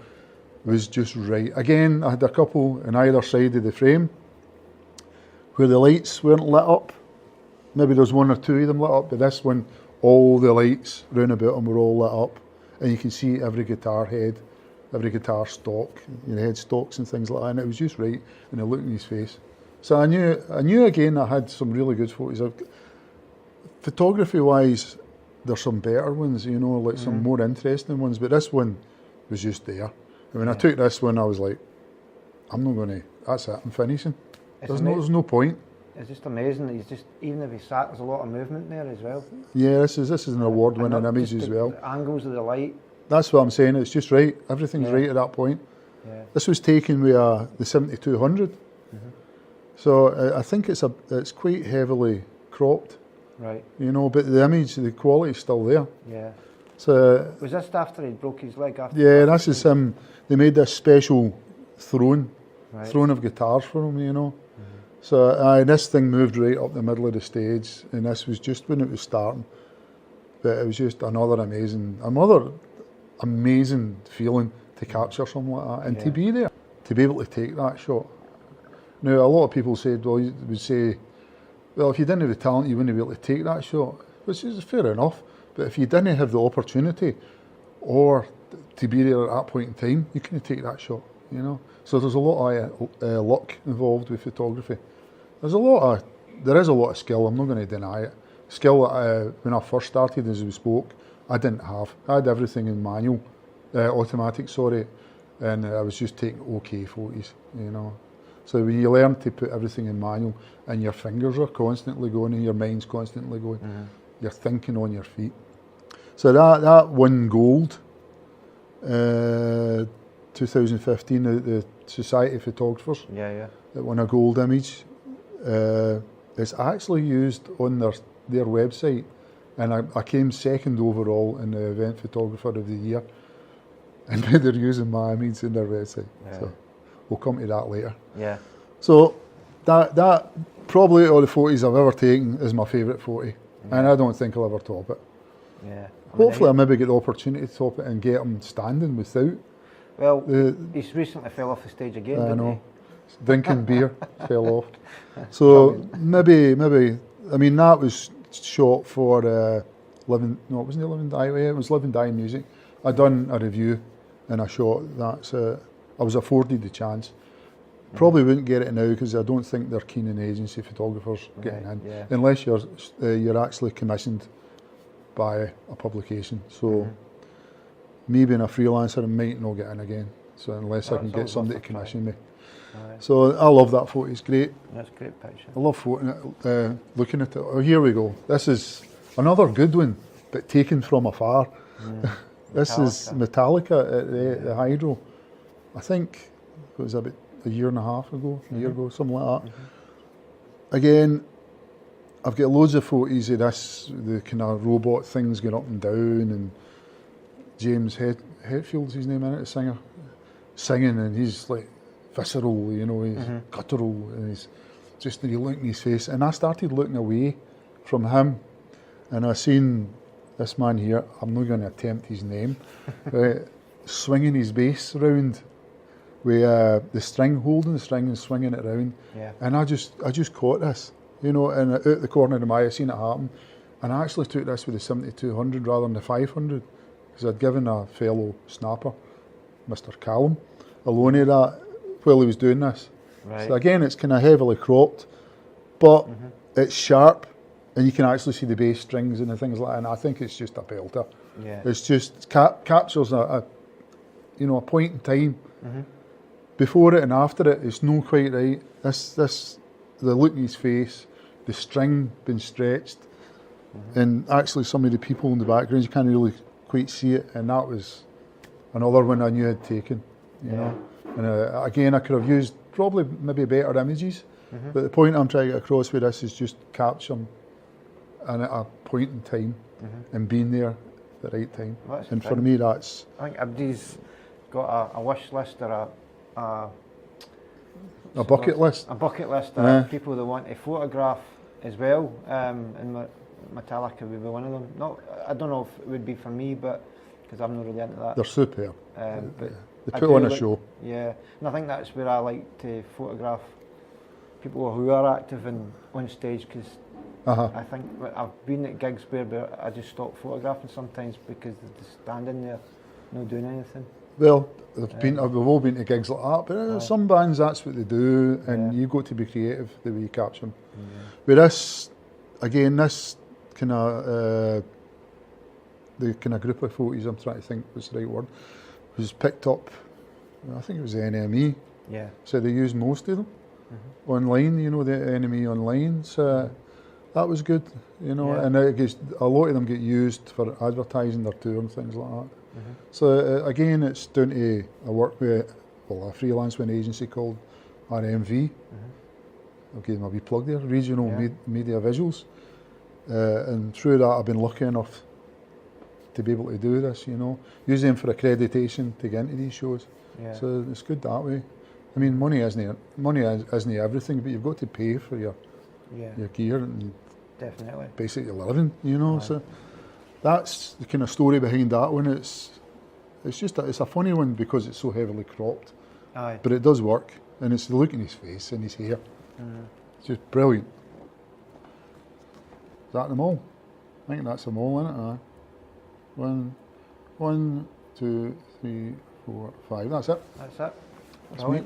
was just right. Again, I had a couple on either side of the frame where the lights weren't lit up. Maybe there's one or two of them lit up, but this one, all the lights round about them were all lit up. And you can see every guitar head, every guitar stock, you know, head stocks and things like that. And it was just right, and the look in his face. So I knew again I had some really good photos. Photography-wise, there's some better ones, you know, like some more interesting ones, but this one was just there. And when I took this one, I was like, I'm not going to, that's it, I'm finishing. There's no point. It's just amazing that he's just, even if he's sat, there's a lot of movement there as well. Yeah, this is an award-winning image as well. The angles of the light. That's what I'm saying, it's just right. Everything's right at that point. Yeah. This was taken with the 7200. So I think it's quite heavily cropped. Right. You know, but the image, the quality's still there. Yeah. So was this after he broke his leg? This is him. They made this special throne of guitars for him, you know. So this thing moved right up the middle of the stage, and this was just when it was starting. But it was just another amazing feeling to capture something like that, and to be there, to be able to take that shot. Now, a lot of people would say, well, if you didn't have the talent, you wouldn't be able to take that shot, which is fair enough. But if you didn't have the opportunity or to be there at that point in time, you couldn't take that shot, you know. So there's a lot of luck involved with photography. There is a lot of skill, I'm not going to deny it. Skill that when I first started, as we spoke, I didn't have. I had everything in manual, automatic, and I was just taking okay photos, you know. So when you learn to put everything in manual and your fingers are constantly going and your mind's constantly going, you're thinking on your feet. So that won gold, 2015, the Society of Photographers. That won a gold image. It's actually used on their website, and I came second overall in the event photographer of the year, and they're using my image in their website. So we'll come to that later. So that probably all the photos I've ever taken is my favourite photo, and I don't think I'll ever top it. Hopefully I maybe get the opportunity to top it and get him standing without. Well, he's recently fell off the stage again, didn't he? Drinking beer, fell off. So maybe, I mean, that was shot for it wasn't Live and Die, it was Live and Die Music. I done a review and I shot that, so I was afforded the chance. Probably wouldn't get it now because I don't think they're keen on agency photographers getting in, unless you're actually commissioned by a publication. So me being a freelancer, I might not get in again. So unless I can get somebody to commission me. So I love that photo, it's great. That's a great picture. I love looking at it. Oh, here we go. This is another good one, but taken from afar. This is Metallica at the Hydro. I think it was about a year and a half ago, a year ago, something like that. Again, I've got loads of photos of this, the kind of robot things going up and down, and James Hetfield's his name, isn't it, the singer, singing, and he's like visceral, you know, he's guttural, and he's just, you look in his face, and I started looking away from him, and I seen this man here, I'm not going to attempt his name, swinging his bass around with the string, holding the string and swinging it around, and I just caught this, you know, and out the corner of my eye I seen it happen, and I actually took this with the 7200 rather than the 500, because I'd given a fellow snapper, Mr. Callum, a loan of that while he was doing this, Right. So again, it's kind of heavily cropped, but it's sharp, and you can actually see the bass strings and the things like that. And I think it's just a belter. Yeah. It's just captures a point in time. Before it and after it, it's not quite right. The look in his face, the string being stretched, and actually some of the people in the background, you can't really quite see it. And that was another one I knew I'd taken, you know. And again, I could have used probably maybe better images, but the point I'm trying to get across with this is just capturing and at a point in time and being there at the right time. Well, and for me, that's... I think everybody's got a wish list or a bucket list. A bucket list of people that want to photograph as well, and Metallica would be one of them. I don't know if it would be for me, but because I'm not really into that. They're superb. But they put on a show. Yeah, and I think that's where I like to photograph people who are active and on stage, because I think I've been at gigs where I just stop photographing sometimes because they're just standing there, not doing anything. Well, we've all been to gigs like that, but some bands, that's what they do, and you've got to be creative the way you capture them. With this, again, this kind of, the kind of group of photos, I'm trying to think what's the right word, was picked up, I think it was the NME. Yeah. So they used most of them online, you know, the NME online. So that was good, you know, and I guess a lot of them get used for advertising their tour and things like that. So again, it's down to I work with a freelance with an agency called RMV. I'll give them a wee plug there, Regional Media Visuals, and through that I've been lucky enough to be able to do this, you know, use them for accreditation to get into these shows. So it's good that way. I mean, money isn't everything, but you've got to pay for your gear and definitely basically your living, you know. So that's the kind of story behind that one. It's a funny one because it's so heavily cropped, but it does work, and it's the look in his face and his hair. It's just brilliant. Is that them all? I think that's them all, isn't it? One, 2, 3, 4, 5. That's it. That's it. That's me.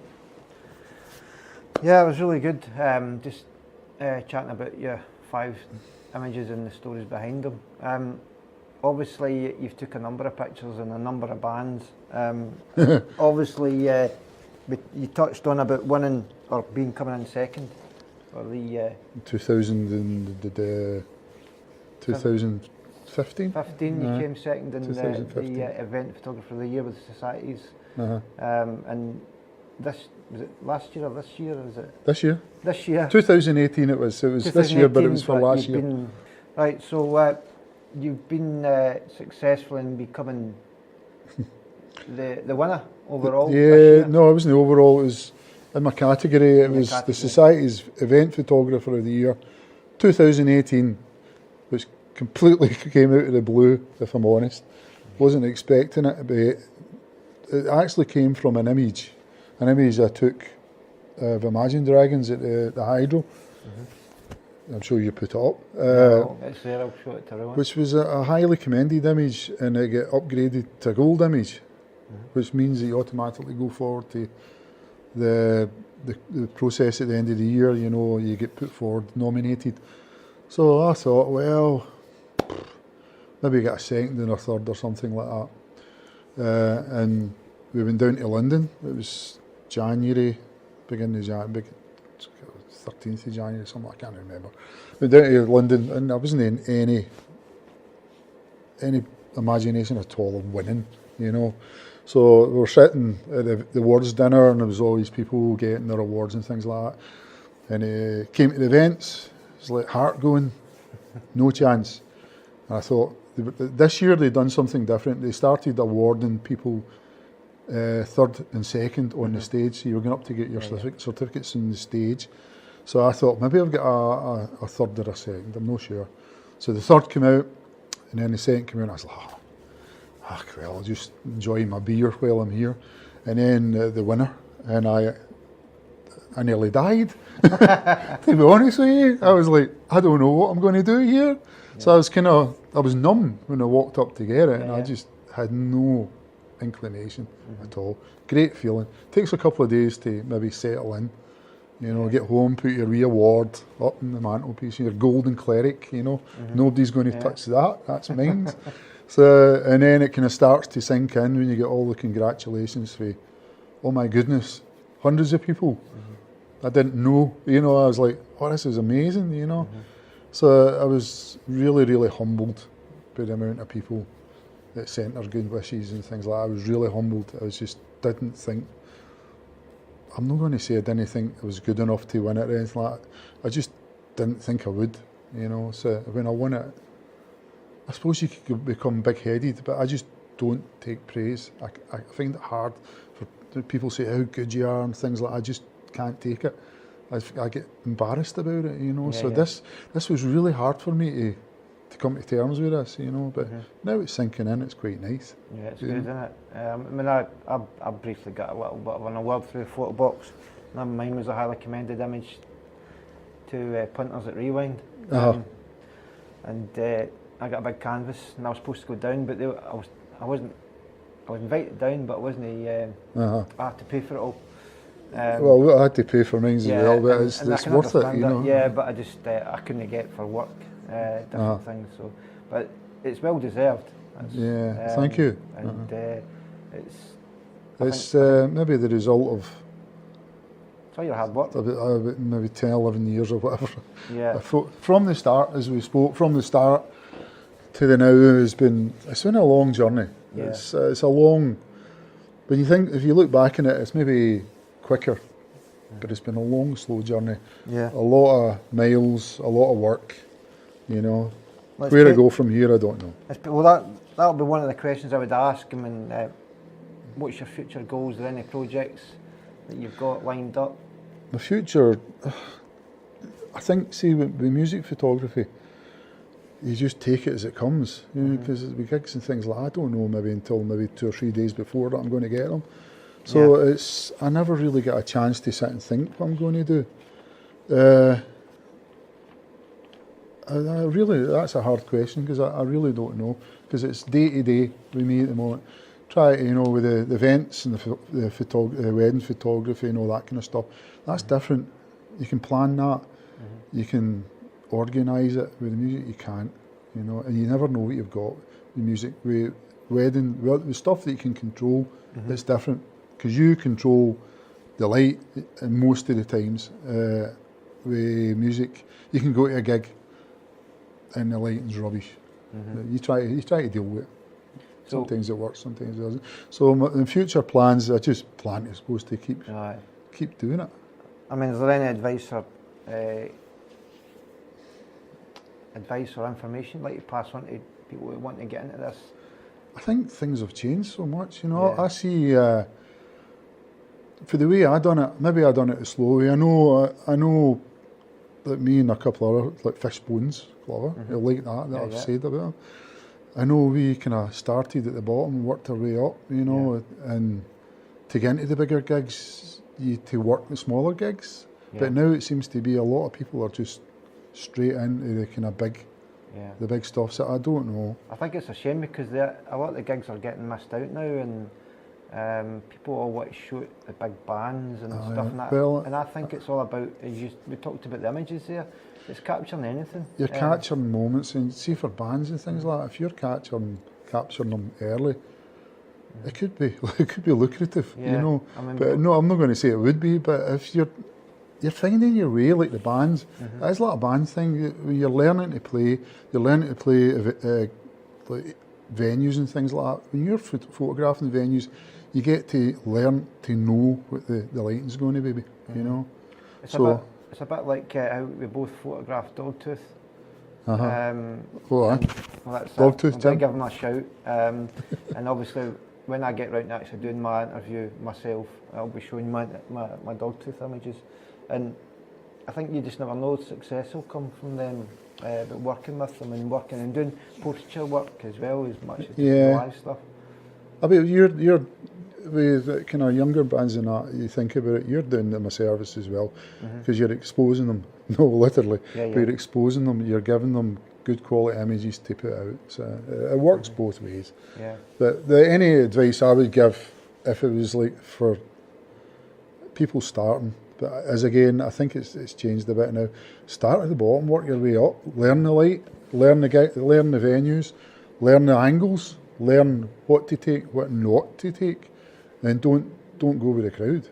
Yeah, it was really good. Just chatting about your 5 images and the stories behind them. Obviously, you've took a number of pictures and a number of bands. Obviously, you touched on about winning or coming in second for the 2015. 15, you came second in the event Photographer of the Year with the societies. And this was it last year or this year? Is it this year? This year. 2018. It was this year, but it was for last year. Right. So you've been successful in becoming the winner overall. Yeah. No, I wasn't the overall. It was in my category. It was the Society's Event Photographer of the Year, 2018, which completely came out of the blue. If I'm honest, wasn't expecting it, but it actually came from an image I took of Imagine Dragons at the Hydro. I'm sure you put it up. It's there, I'll show it to everyone. Which was a highly commended image, and it got upgraded to a gold image, which means that you automatically go forward to the process at the end of the year. You know, you get put forward, nominated. So I thought, well, maybe get a second and a third or something like that. And we went down to London. It was January, beginning of January, 13th of January, something, I can't remember. Went down to London, and I wasn't in any imagination at all of winning, you know. So we were sitting at the awards dinner, and there was all these people getting their awards and things like that. And came to the events, it was like heart going, no chance. And I thought, this year they'd done something different. They started awarding people third and second on the stage, so you were going up to get your certificates on the stage. So I thought, maybe I've got a third or a second, I'm not sure. So the third came out, and then the second came out, and I was like, well, I'll just enjoy my beer while I'm here. And then the winner, and I nearly died, to be honest with you. I was like, I don't know what I'm going to do here. Yeah. So I was numb when I walked up to get it, and I just had no inclination at all. Great feeling. Takes a couple of days to maybe settle in, You know, get home, put your wee award up in the mantelpiece, your golden cleric, you know. Nobody's going to touch that, that's mine. So, and then it kind of starts to sink in when you get all the congratulations for, oh my goodness, hundreds of people. I didn't know, you know, I was like, oh, this is amazing, you know. So I was really, really humbled by the amount of people that sent their good wishes and things like that. I was really humbled. I was just didn't think, I'm not going to say I didn't think I was good enough to win it or anything like that. I just didn't think I would, you know. So when I won it, I suppose you could become big-headed, but I just don't take praise. I find it hard for people to say how good you are and things like that. I just can't take it. I get embarrassed about it, you know. This was really hard for me to come to terms with this, you know. But now it's sinking in. It's quite nice. Yeah, it's good, isn't it? I mean, I briefly got a little bit of an award through Photo Box. Mine was a highly commended image to punters at Rewind, and I got a big canvas, and I was supposed to go down, but I was invited down, but I wasn't. I had to pay for it all. Well, I had to pay for mine as well, but it's worth it, you know. Yeah, but I just I couldn't get for work, different things. So, but it's well deserved. Thank you. And it's maybe the result of. It's all your hard work. About maybe 10, 11 years or whatever. Yeah. From the start, as we spoke, from the start to the now, it's been a long journey. Yeah. It's a long. When you think, if you look back on it, it's maybe quicker, but it's been a long, slow journey. Yeah. A lot of miles, a lot of work, you know. Where I go from here, I don't know. Well, that'll be one of the questions I would ask. I mean, what's your future goals? Are there any projects that you've got lined up? The future, I think, see, with music photography, you just take it as it comes, you know, because with gigs and things like that, I don't know maybe until maybe 2 or 3 days before that I'm going to get them. So I never really get a chance to sit and think what I'm going to do. That's a hard question because I really don't know, because it's day to day with me at the moment. Try, you know, with the events and the wedding photography and all that kind of stuff. That's different. You can plan that. You can organise it. With the music, you can't. You know, and you never know what you've got with music. With wedding, with stuff that you can control, it's different because you control the light most of the times. With music, you can go to a gig and the lighting's rubbish. You try to deal with it. Sometimes it works, sometimes it doesn't. So in future plans, I just plan to keep doing it. I mean, is there any advice or information like you pass on to people who want to get into this? I think things have changed so much. You know, I see. For the way I done it, maybe I done it the slow way. I know. Like me and a couple of other, like Fishbones, Glover, like that I've said about them. I know we kind of started at the bottom and worked our way up, you know, and to get into the bigger gigs, you to work the smaller gigs. But now it seems to be a lot of people are just straight into the kind of the big stuff. So I don't know. I think it's a shame because a lot of the gigs are getting missed out now, and people all want to shoot the big bands and stuff and that. Well, and I think it's all about, we talked about the images there, it's capturing anything. You're capturing moments, and see for bands and things like that, if you're capturing them early, it could be lucrative, you know. I mean, but no, I'm not going to say it would be, but if you're finding your way, like the bands, it's like a band thing. When you're learning to play, like venues and things like that. When you're photographing venues, you get to learn to know what the lighting's going to be, you know. It's a bit like how we both photographed Dogtooth. Dogtooth, Tim. I'll give him a shout. And obviously, when I get round to actually doing my interview myself, I'll be showing my Dogtooth images. And I think you just never know, success will come from them, but working with them and working and doing portraiture work as well as much as the live stuff. I mean, you're with kind of younger bands and that, you think about it, you're doing them a service as well, because you're exposing them, no literally, but you're exposing them, you're giving them good quality images to put out. So it works both ways. Yeah. But any advice I would give, if it was like for people starting, But as again, I think it's changed a bit now. Start at the bottom, work your way up, learn the light, learn the venues, learn the angles, learn what to take, what not to take, and don't go with the crowd.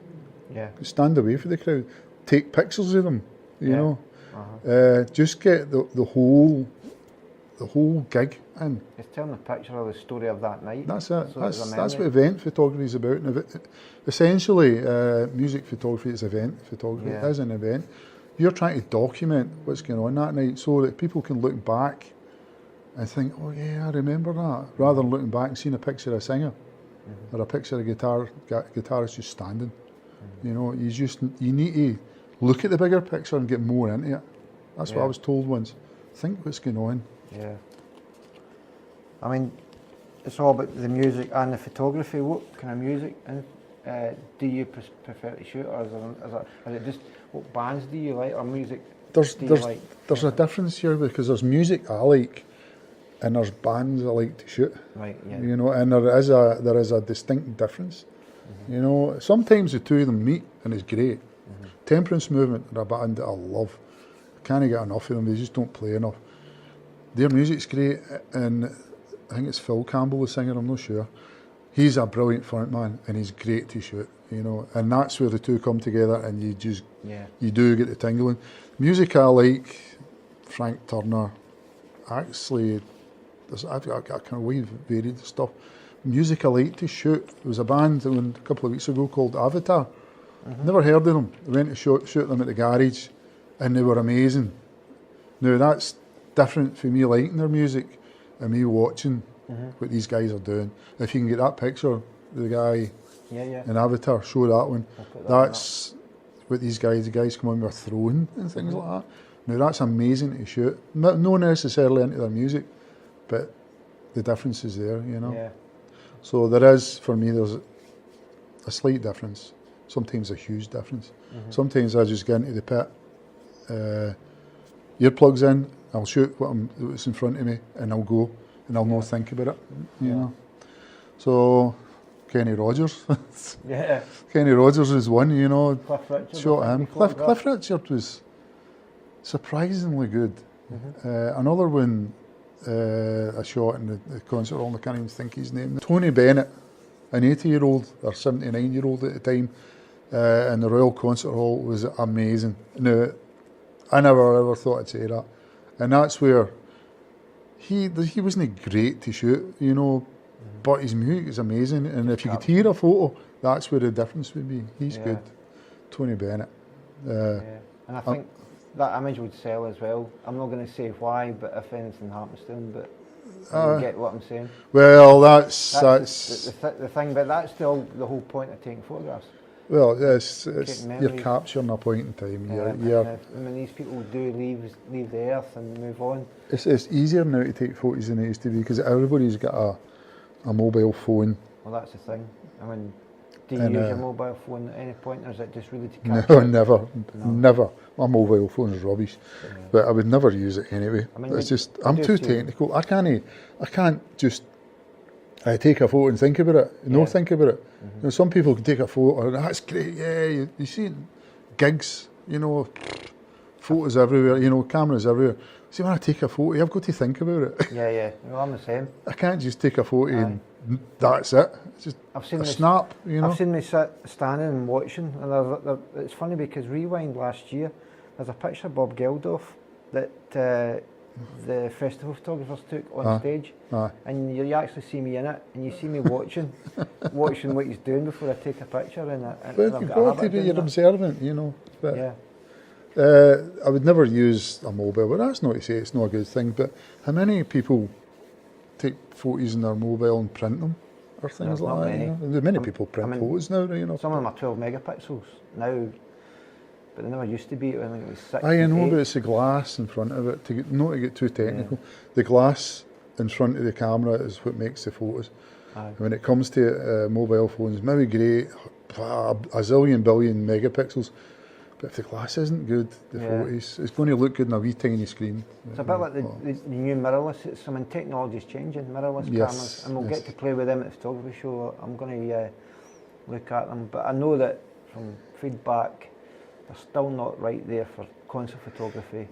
Yeah. Stand away from the crowd. Take pictures of them. You know, just get the whole gig in. It's telling the picture of the story of that night. That's it. So That's what event photography is about. Essentially, music photography is event photography. Yeah. It is an event. You're trying to document what's going on that night so that people can look back and think, oh yeah, I remember that, rather than looking back and seeing a picture of a singer or a picture of a guitarist just standing. You know, you need to look at the bigger picture and get more into it. That's what I was told once. Think what's going on. Yeah. I mean, it's all about the music and the photography. What kind of music do you prefer to shoot, or is it just what bands do you like, or music you like? There's a difference here because there's music I like, and there's bands I like to shoot. Right. Yeah. You know, and there is a distinct difference. You know, sometimes the two of them meet and it's great. Temperance Movement are a band that I love. I can't get enough of them. They just don't play enough. Their music's great, and I think it's Phil Campbell, the singer. I'm not sure. He's a brilliant frontman, and he's great to shoot. You know, and that's where the two come together, and you do get the tingling. Music I like, Frank Turner. Actually, I've got kind of wide varied stuff. Music I like to shoot. There was a band a couple of weeks ago called Avatar. Never heard of them. I went to shoot them at the garage, and they were amazing. Now that's different for me liking their music and me watching what these guys are doing. If you can get that picture of the guy in Avatar, show that one. That's what the guys come on with throwing and things like that. Now that's amazing to shoot. Not necessarily into their music, but the difference is there, you know. Yeah. So there is, for me, there's a slight difference. Sometimes a huge difference. Sometimes I just get into the pit, earplugs in, I'll shoot what's in front of me, and I'll go, and I'll not think about it, you know. So, Kenny Rogers. Kenny Rogers is one, you know. Cliff Richard. Shot him. Cliff Richard was surprisingly good. Another one I shot in the concert hall, I can't even think his name. Tony Bennett, an 80-year-old or 79-year-old at the time, in the Royal Concert Hall was amazing. Now, I never ever thought I'd say that. And that's where he wasn't great to shoot, you know, but his music is amazing. And if you could hear a photo, that's where the difference would be. He's good. Tony Bennett. And I think that image would sell as well. I'm not going to say why, but if anything happens to him, but you get what I'm saying. Well, that's the thing, but that's still the whole point of taking photographs. Well, you're capturing a point in time. I mean, these people do leave the earth and move on. It's easier now to take photos than it used to be because everybody's got a mobile phone. Well, that's the thing. I mean, do you use your mobile phone at any point, or is it just really to capture? No, never. My mobile phone is rubbish, but I would never use it anyway. I mean, it's just I'm too technical. I can't just take a photo and think about it. Think about it. You know, some people can take a photo and that's great. Yeah, you see gigs. You know, photos everywhere. You know, cameras everywhere. See, when I take a photo, I've got to think about it. Yeah. Well, I'm the same. I can't just take a photo and that's it. It's just a snap. You know. I've seen me standing and watching, and it's funny because Rewind last year, there's a picture of Bob Geldof that the festival photographers took on stage, and you actually see me in it, and you see me watching what he's doing before I take a picture. But you've got to be observant, you know. But, I would never use a mobile, but that's not to say it's not a good thing. But how many people take photos in their mobile and print them or things like that? You know? Many people print photos now, you know. Some of them are 12 megapixels now. But they never used to be. I think it was 6. I know, but it's the glass in front of it. Not to get too technical, the glass in front of the camera is what makes the photos. When it comes to mobile phones, maybe great, a zillion billion megapixels, but if the glass isn't good, the photos, it's going to look good on a wee tiny screen. It's a bit like the new mirrorless. Technology's changing, mirrorless cameras, and we'll get to play with them at the photography show. I'm going to look at them, but I know that from feedback they're still not right there for concert photography.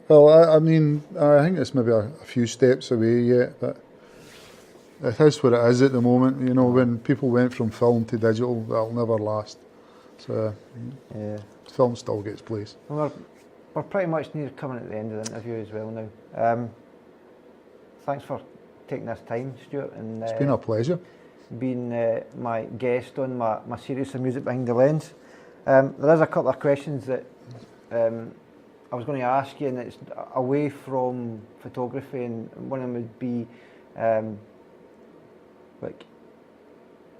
Well, I mean, I think it's maybe a few steps away yet, but it is what it is at the moment. You know, when people went from film to digital, that'll never last. So, Yeah. film still gets place. Well, we're pretty much near coming at the end of the interview as well now. Thanks for taking this time, Stuart, and It's been a pleasure. being my guest on my series of Music Behind the Lens. There is a couple of questions that I was going to ask you, and it's away from photography, and one of them would be like,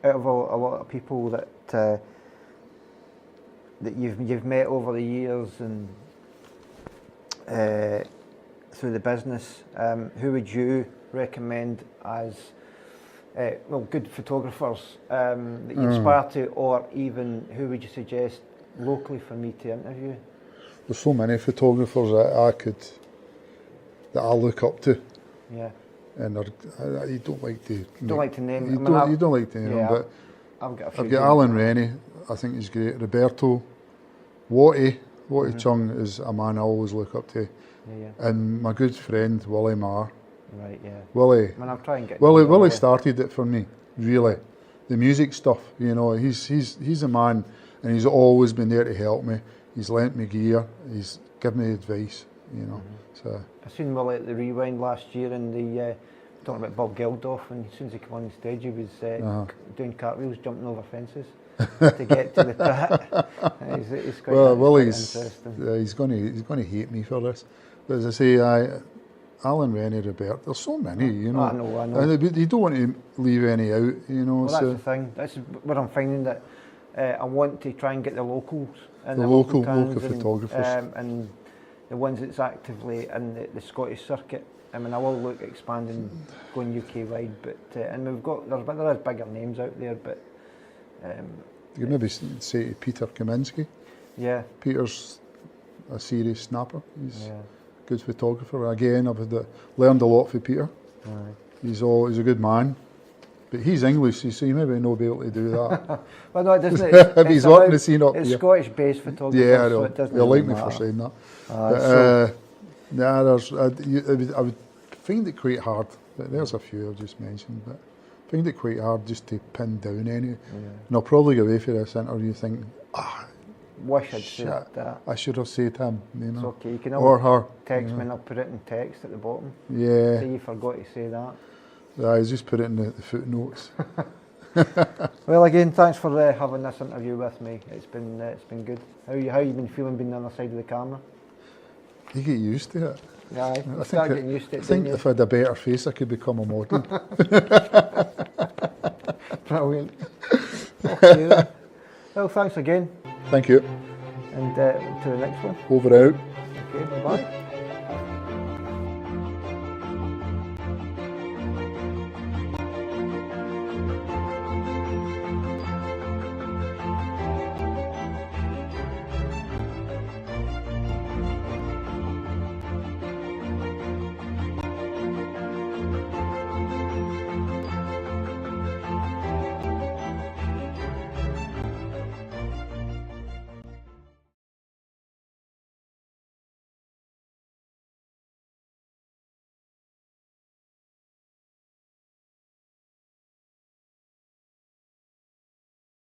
out of a lot of people that that you've met over the years and through the business, who would you recommend as good photographers that you inspire to, or even who would you suggest locally for me to interview? There's so many photographers that I look up to. Yeah. And you don't like to name. You don't like to name them, but I've got Alan Rennie. I think he's great. Roberto, Watty Chung is a man I always look up to. Yeah. And my good friend Willie Marr. Right. Yeah. Willie. I mean, I'll try and get. Willie started it for me. Really, the music stuff. You know, he's a man, and he's always been there to help me. He's lent me gear. He's given me advice. You know, so. I seen Willie at the Rewind last year, and the talking about Bob Geldof, and as soon as he came on stage, he was doing cartwheels, jumping over fences to get to the pit. He's quite, Willie's interesting. he's going to hate me for this, but as I say, Alan Rennie, Robert, there's so many, you know. I know. And you don't want to leave any out, you know. Well, that's the thing. That's what I'm finding, that I want to try and get the locals and the local bands photographers and the ones that's actively in the Scottish circuit. I mean, I will look at expanding, going UK wide, but and there is bigger names out there, but you could maybe say to Peter Kaminski. Yeah. Peter's a serious snapper. He's a good photographer. Again, I've learned a lot from Peter. Right. He's a good man. But he's English, so he maybe not be able to do that. Well, no, it doesn't. If he's working the scene up it's here. Scottish-based photography. Yeah, I know. So it doesn't They'll really like me for matter. saying that. I would find it quite hard. There's a few I've just mentioned, but I find it quite hard just to pin down any. And I'll probably go away for this interview thinking, wish I'd said that. I should have said him, you know. It's okay. You can or always her. text me and I'll put it in text at the bottom. Yeah. Say you forgot to say that. I just put it in the footnotes. Well, again, thanks for having this interview with me. It's been good. How you been feeling being on the other side of the camera? You get used to it. Yeah, I start getting used to it. I think if I had a better face, I could become a model. Brilliant. Okay, then. Well, thanks again. Thank you. And to the next one. Over out. Okay, bye-bye.